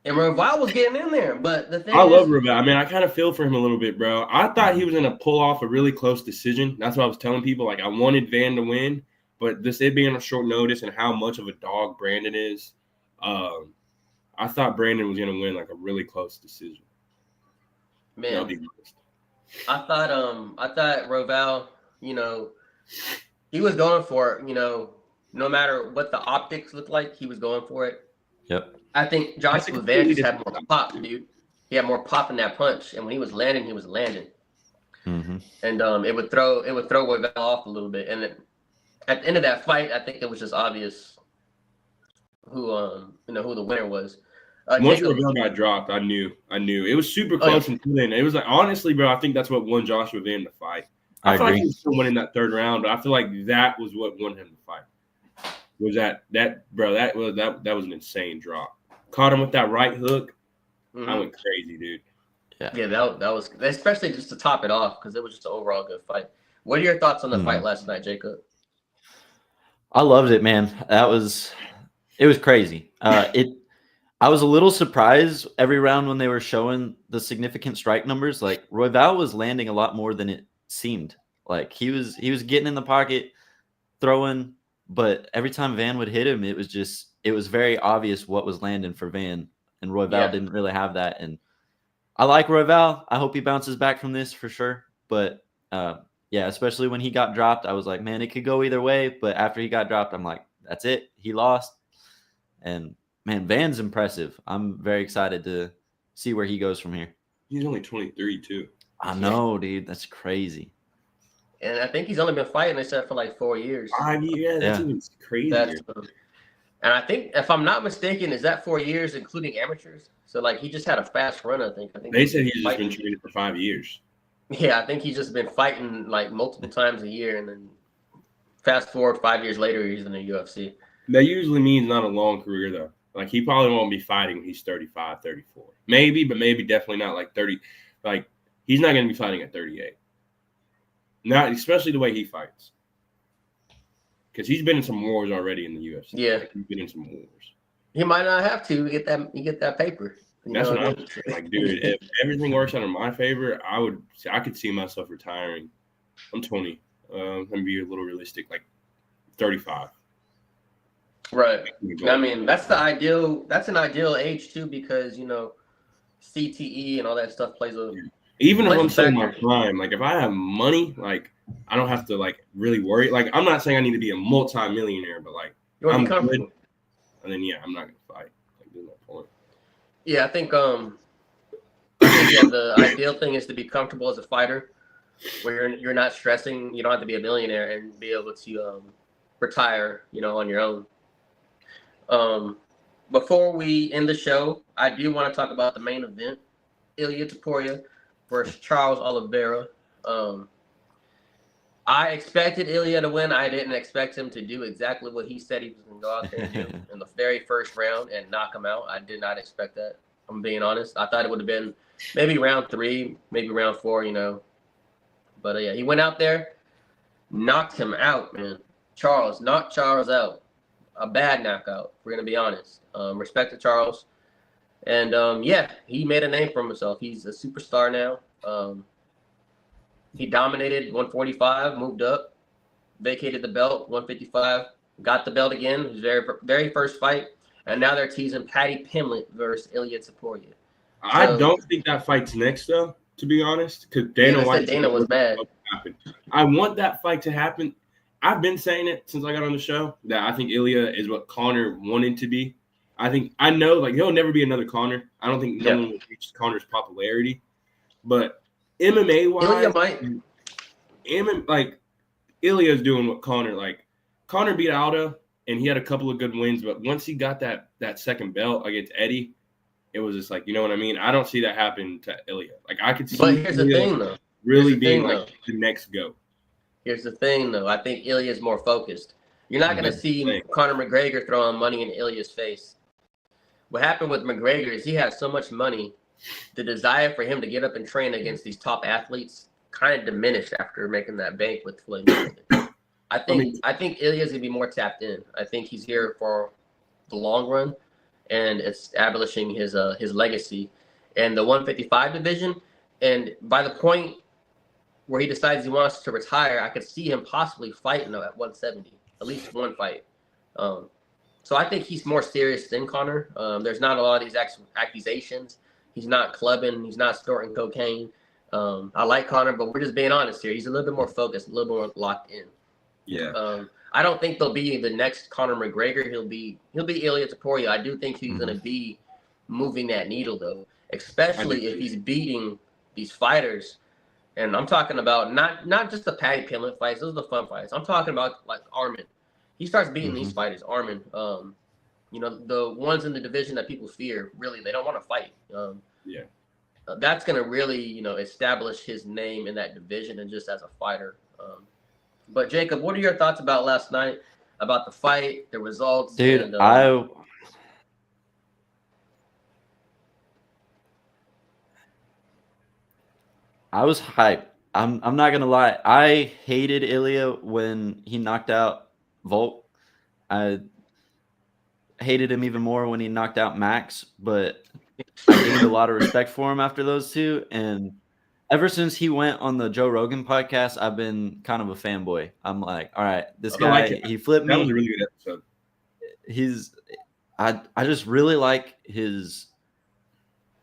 And Royval was getting in there, but the thing I is, love Royval. I mean, I kind of feel for him a little bit, bro. I thought he was going to pull off a really close decision. That's what I was telling people. Like, I wanted Van to win, but this it being on short notice and how much of a dog Brandon is, I thought Brandon was going to win like a really close decision. man, I'll be honest. I thought Royval, he was going for it, no matter what the optics looked like, he was going for it. Yep. I think Joshua Van just had more pop, dude. He had more pop in that punch, and when he was landing, he was landing. Mm-hmm. And it would throw Royval off a little bit. And then at the end of that fight, I think it was just obvious who the winner was. Once Jacob, Royval got dropped, I knew. It was super close until then. It was like, honestly, bro, I think that's what won Joshua Van the fight. I feel agree. like he was still winning that third round, but I feel like that was what won him the fight. Was that was an insane drop. Caught him with that right hook. I went crazy, dude. Yeah, that was especially just to top it off because it was just an overall good fight. What are your thoughts on the fight last night, Jacob? I loved it, man. It was crazy. I was a little surprised every round when they were showing the significant strike numbers. Like Royval was landing a lot more than it seemed. Like he was getting in the pocket, throwing, but every time Van would hit him, it was very obvious what was landing for Van, and Royval didn't really have that. And I like Royval. I hope he bounces back from this for sure. But yeah, especially when he got dropped, I was like, man, it could go either way. But after he got dropped, I'm like, that's it. He lost. And man, Van's impressive. I'm very excited to see where he goes from here. He's only 23 too. I know, dude. That's crazy. And I think he's only been fighting, they said, for like 4 years. 5 years? That's even crazy. And I think, if I'm not mistaken, is that 4 years including amateurs? So like he just had a fast run, I think. They said he's just been training for 5 years. Yeah, I think he's just been fighting like multiple times a year, and then fast forward 5 years later, he's in the UFC. That usually means not a long career though. Like he probably won't be fighting when he's 35, 34. Maybe, but maybe definitely not like 30. Like he's not going to be fighting at 38. Not especially the way he fights. Because he's been in some wars already in the UFC. Yeah. Like, he's been in some wars. He might not have to get that paper. That's what I'm saying. Like, dude, if everything works out in my favor, I could see myself retiring. I'm 20. I'm gonna be a little realistic, like 35. Right. I mean, that's an ideal age too, because CTE and all that stuff plays a even if I'm still in my prime, like if I have money, like I don't have to like really worry. Like I'm not saying I need to be a multi-millionaire, but like I'm good. And then I'm not gonna fight. Like there's no point. Yeah, I think the ideal thing is to be comfortable as a fighter, where you're not stressing. You don't have to be a millionaire and be able to retire, on your own. Before we end the show, I do want to talk about the main event: Ilia Topuria versus Charles Oliveira. I expected Ilia to win. I didn't expect him to do exactly what he said he was going to go out there and do in the very first round and knock him out. I did not expect that. I'm being honest. I thought it would have been maybe round 3, maybe round 4, But yeah, he went out there, knocked him out, man. Knocked Charles out. A bad knockout, if we're going to be honest. Respect to Charles. And he made a name for himself. He's a superstar now. He dominated 145, moved up, vacated the belt, 155, got the belt again, his very, very first fight. And now they're teasing Paddy Pimblett versus Ilia Topuria. I don't think that fight's next, though, to be honest, because Dana was bad. I want that fight to happen. I've been saying it since I got on the show that I think Ilia is what Conor wanted to be. I know, like, he'll never be another Conor. I don't think no one will reach Conor's popularity. But MMA-wise, Ilia might. Ilya's doing what Conor, like, Connor beat Aldo, and he had a couple of good wins. But once he got that second belt against Eddie, it was just like, you know what I mean? I don't see that happen to Ilya. Like, I could see But here's the Ilya thing, though. really being like the next GOAT. Here's the thing, though. I think Ilya's more focused. You're not going to see Conor McGregor throwing money in Ilya's face. What happened with McGregor is he had so much money, the desire for him to get up and train against these top athletes kind of diminished after making that bank with Floyd Mayweather. I think Ilya's going to be more tapped in. I think he's here for the long run and establishing his legacy in the 155 division. And by the point where he decides he wants to retire, I could see him possibly fighting at 170, at least one fight. So I think he's more serious than Conor. There's not a lot of these accusations. He's not clubbing. He's not snorting cocaine. I like Conor, but we're just being honest here. He's a little bit more focused, a little more locked in. Yeah. I don't think they'll be the next Conor McGregor. He'll be Ilia Topuria. I do think he's going to be moving that needle, though, especially if he's beating these fighters. And I'm talking about not just the Paddy Pimblett fights. Those are the fun fights. I'm talking about like Armin. He starts beating these fighters, Armin. The ones in the division that people fear, really, they don't want to fight. That's going to really, establish his name in that division and just as a fighter. But Jacob, what are your thoughts about last night, about the fight, the results? Dude, and, I was hyped. I'm not gonna lie. I hated Ilya when he knocked out Volk. I hated him even more when he knocked out Max, but I gained a lot of respect for him after those two. And ever since he went on the Joe Rogan podcast, I've been kind of a fanboy. I'm like, all right, this guy, he flipped me. That was a really good episode. I just really like his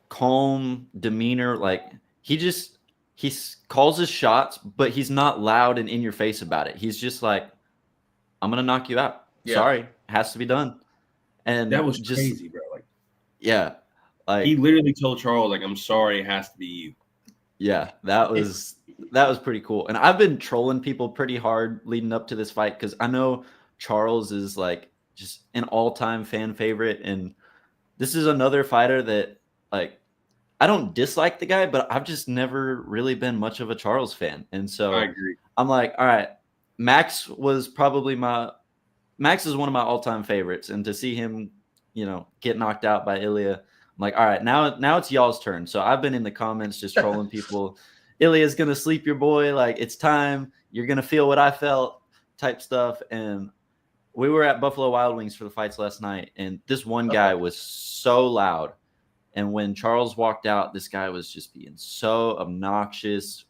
calm demeanor. Like he calls his shots, but he's not loud and in your face about it. He's just like, I'm going to knock you out. Yeah. Sorry. Has to be done. And that was just crazy, bro. Like, yeah. Like he literally told Charles, like, I'm sorry, it has to be you. Yeah, that was pretty cool. And I've been trolling people pretty hard leading up to this fight because I know Charles is like just an all-time fan favorite. And this is another fighter that like I don't dislike the guy, but I've just never really been much of a Charles fan. And so I agree. I'm like, all right, Max is one of my all-time favorites. And to see him, get knocked out by Ilya, I'm like, all right, now it's y'all's turn. So I've been in the comments just trolling people. Ilya's going to sleep your boy. Like, it's time. You're going to feel what I felt type stuff. And we were at Buffalo Wild Wings for the fights last night. And this one guy was so loud. And when Charles walked out, this guy was just being so obnoxious,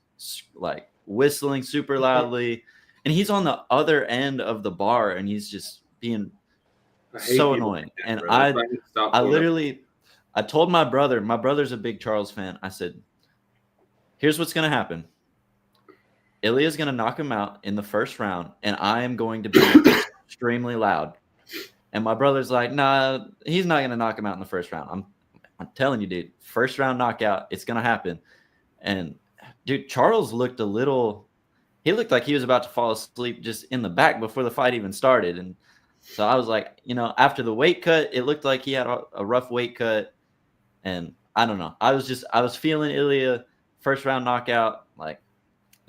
like whistling super loudly. And he's on the other end of the bar and he's just being so annoying. And I literally... I told my brother's a big Charles fan. I said, here's what's going to happen. Ilya's going to knock him out in the first round, and I am going to be extremely loud. And my brother's like, nah, he's not going to knock him out in the first round. I'm telling you, dude, first round knockout, it's going to happen. And, dude, Charles looked he looked like he was about to fall asleep just in the back before the fight even started. And so I was like, after the weight cut, it looked like he had a rough weight cut. And I don't know. I was feeling Ilya first round knockout. Like,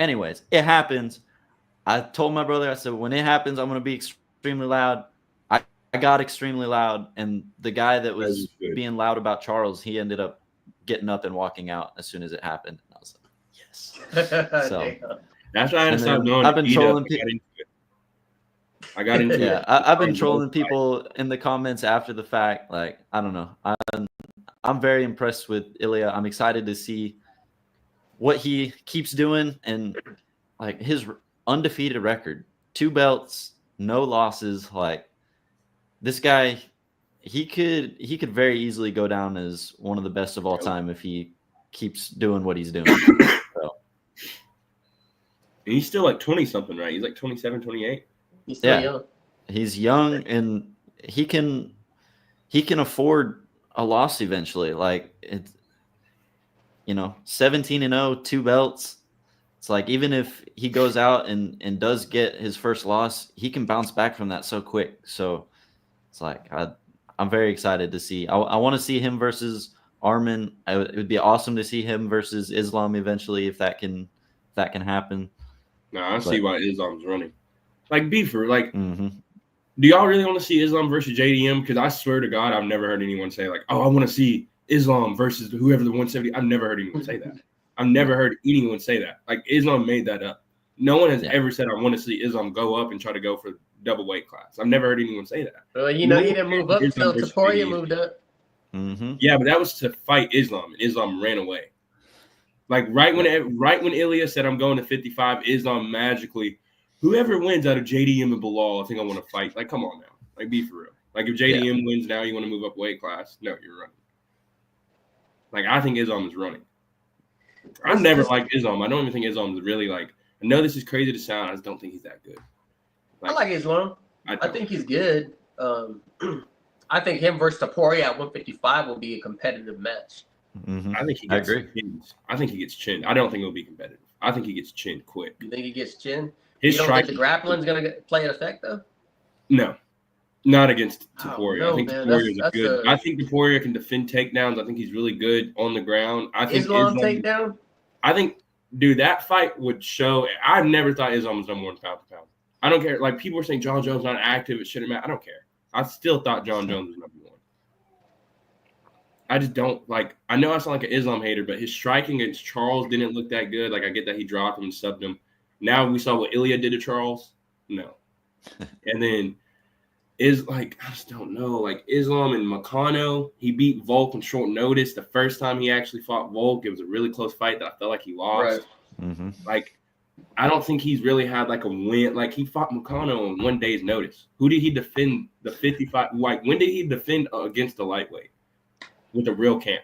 anyways, it happens. I told my brother, I said, when it happens, I'm going to be extremely loud. I got extremely loud. And the guy that was being loud about Charles, he ended up getting up and walking out as soon as it happened. And I was like, yes. So that's why I had to stop going. I've been trolling people. I got into it. I've been trolling people in the comments after the fact. Like, I don't know. I'm very impressed with Ilya. I'm excited to see what he keeps doing and like his undefeated record, 2 belts, no losses. Like this guy, he could very easily go down as one of the best of all time if he keeps doing what he's doing. So. And he's still like 20 something, right? He's like 27, 28. He's still young. He's young and he can afford a loss eventually. Like it's 17-0, 2 belts. It's like even if he goes out and does get his first loss, he can bounce back from that so quick. So it's like I'm very excited to see. I want to see him versus Armin. It would be awesome to see him versus Islam eventually if that can happen. No, I see why Islam's running. Like Beefer, like Mm-hmm. do y'all really want to see Islam versus JDM? Because I swear to God, I've never heard anyone say like, "Oh, I want to see Islam versus whoever the 170." I've never heard anyone say that. I've never heard anyone say that. Like Islam made that up. No one has ever said, "I want to see Islam go up and try to go for double weight class." I've never heard anyone say that. Well, he didn't move up until Taporia moved up. Mm-hmm. Yeah, but that was to fight Islam, and Islam ran away. Like right when Ilya said, "I'm going to 55," Islam magically. Whoever wins out of JDM and Bilal, I think I want to fight. Like, come on now. Like, be for real. Like, if JDM wins now, you want to move up weight class? No, you're running. Like, I think Islam is running. I never liked Islam. I don't even think Islam is really like. I know this is crazy to sound. I just don't think he's that good. I like Islam. I think he's good. I think him versus Taporia at 155 will be a competitive match. Mm-hmm. I think he gets chinned. I think he gets chinned. I don't think it'll be competitive. I think he gets chinned quick. You think he gets chinned? His you don't think the grappling's going to play an effect, though? No. Not against Taporia. No, I think Taporia's good. I think Taporia can defend takedowns. I think he's really good on the ground. I think Islam takedown? I think, dude, that fight would show. I never thought Islam was number one pound for pound. I don't care. Like, people were saying John Jones not active. It shouldn't matter. I don't care. I still thought John Jones was number one. I just don't like. I know I sound like an Islam hater, but his striking against Charles didn't look that good. Like, I get that he dropped him and subbed him. Now we saw what Ilya did to Charles. No. And then I just don't know. Like Islam and Makano, he beat Volk on short notice. The first time he actually fought Volk, it was a really close fight that I felt like he lost. Right. Mm-hmm. Like, I don't think he's really had like a win. Like, he fought Makano on 1 day's notice. Who did he defend the 55? Like, when did he defend against the lightweight with a real camp?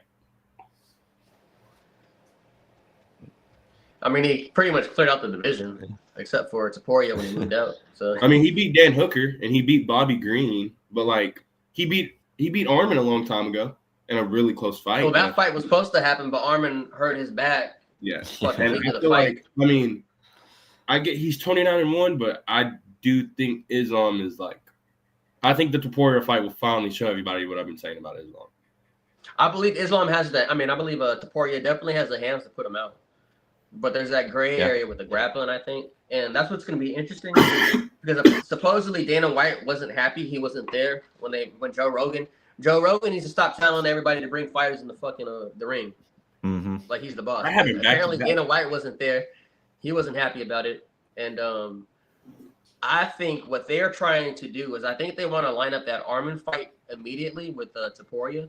I mean, he pretty much cleared out the division, except for Taporia when he moved out. So I mean, he beat Dan Hooker and he beat Bobby Green, but like he beat Armin a long time ago in a really close fight. Well, that fight was supposed to happen, but Armin hurt his back. Yeah, and I feel like, I mean, he's 29-1, but I do think Islam is like, I think the Taporia fight will finally show everybody what I've been saying about Islam. I believe Islam has that. I mean, I believe Taporia definitely has the hands to put him out. But there's that gray area with the grappling, I think. And that's what's going to be interesting because supposedly Dana White wasn't happy. He wasn't there when Joe Rogan needs to stop telling everybody to bring fighters in the fucking the ring. Mm-hmm. Like he's the boss. Apparently Dana White wasn't there. He wasn't happy about it. And I think what they're trying to do is I think they want to line up that Armin fight immediately with Taporia.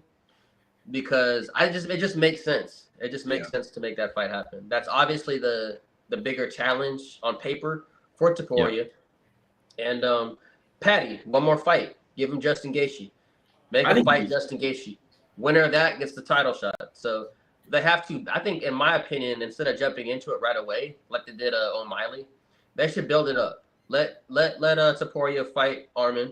Because it just makes sense. It just makes sense to make that fight happen. That's obviously the bigger challenge on paper for Taporia. Yeah. And Patty, one more fight. Give him Justin Gaethje. Make him fight Justin Gaethje. Winner of that gets the title shot. So they have to. I think, in my opinion, instead of jumping into it right away like they did on Miley, they should build it up. Let Taporia fight Armin.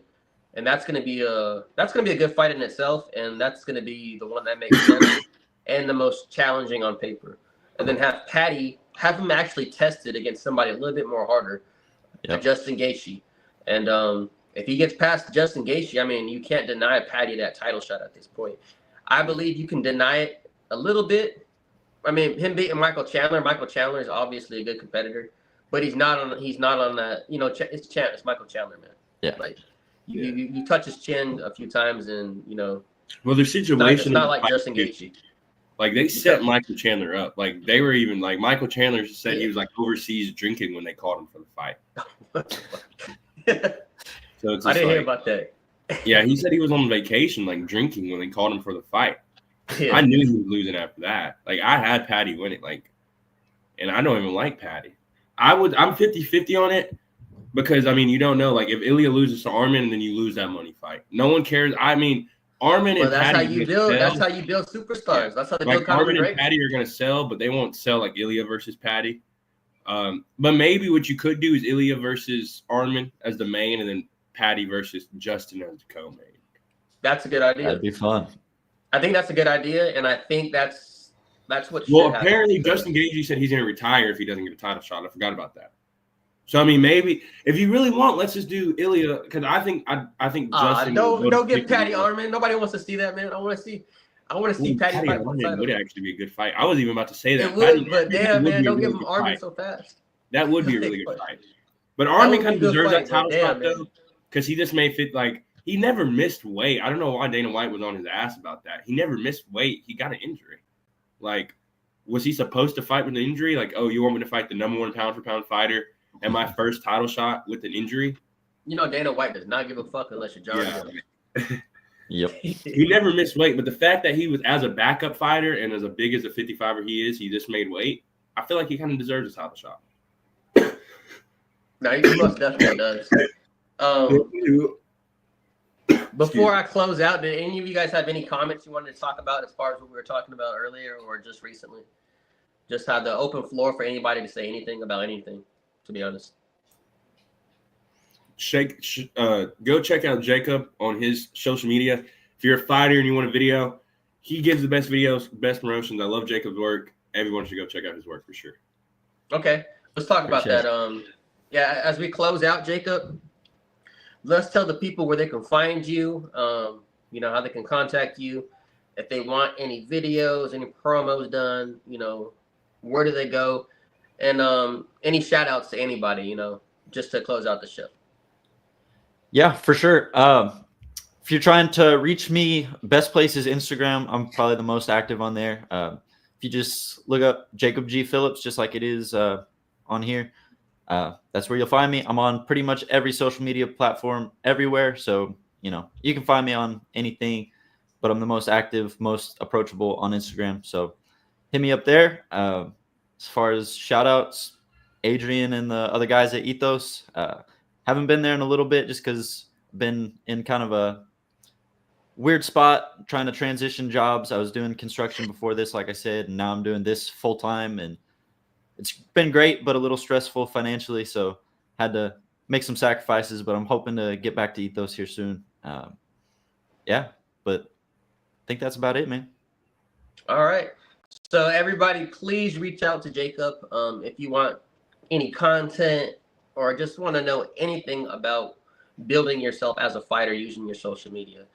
And that's gonna be a good fight in itself, and that's gonna be the one that makes sense and the most challenging on paper. And then have him actually tested against somebody a little bit more harder, Justin Gaethje. And if he gets past Justin Gaethje, I mean, you can't deny Patty that title shot at this point. I believe you can deny it a little bit. I mean, him beating Michael Chandler. Michael Chandler is obviously a good competitor, but he's not on that. You know, it's Michael Chandler, man. Yeah. Like. You touch his chin a few times, and well, their situation. It's not like Justin Gaethje. Like they set Michael Chandler up. Like they were even like Michael Chandler said he was like overseas drinking when they called him for the fight. So it's I didn't hear about that. Yeah, he said he was on vacation, like drinking when they called him for the fight. Yeah. I knew he was losing after that. Like I had Patty win it, and I don't even like Patty. I'm 50-50 on it. Because, I mean, you don't know. Like, if Ilya loses to Armin, then you lose that money fight. No one cares. I mean, Armin and that's Patty how you build. That's how you build superstars. Yeah. That's how they build Armin and Patty are going to sell, but they won't sell like Ilya versus Patty. But maybe what you could do is Ilya versus Armin as the main, and then Patty versus Justin as the co-main. That's a good idea. That'd be fun. I think that's a good idea, and I think that's That's what Well, should happen. apparently Justin Gaethje said he's going to retire if he doesn't get a title shot. I forgot about that. So I mean, maybe if you really want, let's just do Ilya because I think Justin. Don't get Patty Arman. Nobody wants to see that, man. I want to see Patty fight for the title. Would actually be a good fight. I was even about to say that. It would, but damn, man, don't give him Arman so fast. That would be a really good fight. But Arman kind of deserves that title shot though, because he just made fit like he never missed weight. I don't know why Dana White was on his ass about that. He never missed weight. He got an injury. Like, was he supposed to fight with an injury? Like, oh, you want me to fight the number 1 pound for pound fighter and my first title shot with an injury? You know, Dana White does not give a fuck unless you're John. Yeah. Yep. He never missed weight, but the fact that he was as a backup fighter and as a big as a 55er he is, he just made weight. I feel like he kind of deserves a title shot. No, he most definitely does. Before I close out, did any of you guys have any comments you wanted to talk about as far as what we were talking about earlier or just recently? Just have the open floor for anybody to say anything about anything, to be honest. Go check out Jacob on his social media. If you're a fighter and you want a video, he gives the best videos, best promotions. I love Jacob's work. Everyone should go check out his work for sure. Okay, let's talk about that. Yeah, as we close out, Jacob, let's tell the people where they can find you, you know, how they can contact you. If they want any videos, any promos done, you know, where do they go? And any shout outs to anybody, you know, just to close out the show. Yeah, for sure. If you're trying to reach me, best place is Instagram. I'm probably the most active on there. If you just look up Jacob G. Phillips, just like it is on here, that's where you'll find me. I'm on pretty much every social media platform everywhere. So, you know, you can find me on anything, but I'm the most active, most approachable on Instagram. So hit me up there. As far as shout outs, Adrian and the other guys at Ethos, haven't been there in a little bit just because I've been in kind of a weird spot trying to transition jobs. I was doing construction before this, like I said, and now I'm doing this full time, and it's been great, but a little stressful financially. So had to make some sacrifices, but I'm hoping to get back to Ethos here soon. Yeah, but I think that's about it, man. All right. So everybody, please reach out to Jacob if you want any content or just want to know anything about building yourself as a fighter using your social media.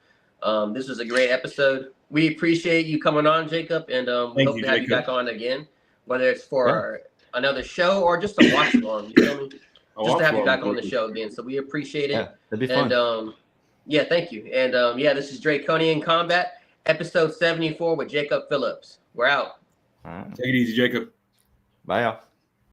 This was a great episode. We appreciate you coming on, Jacob, and we hope to have you back on again, whether it's for another show or just a watch along. You feel me? Just to have you back on the show again. So we appreciate it. Yeah, that'd be fun. And yeah, thank you. And yeah, this is Draconian Combat, episode 74 with Jacob Phillips. We're out. All right. Take it easy, Jacob. Bye, y'all.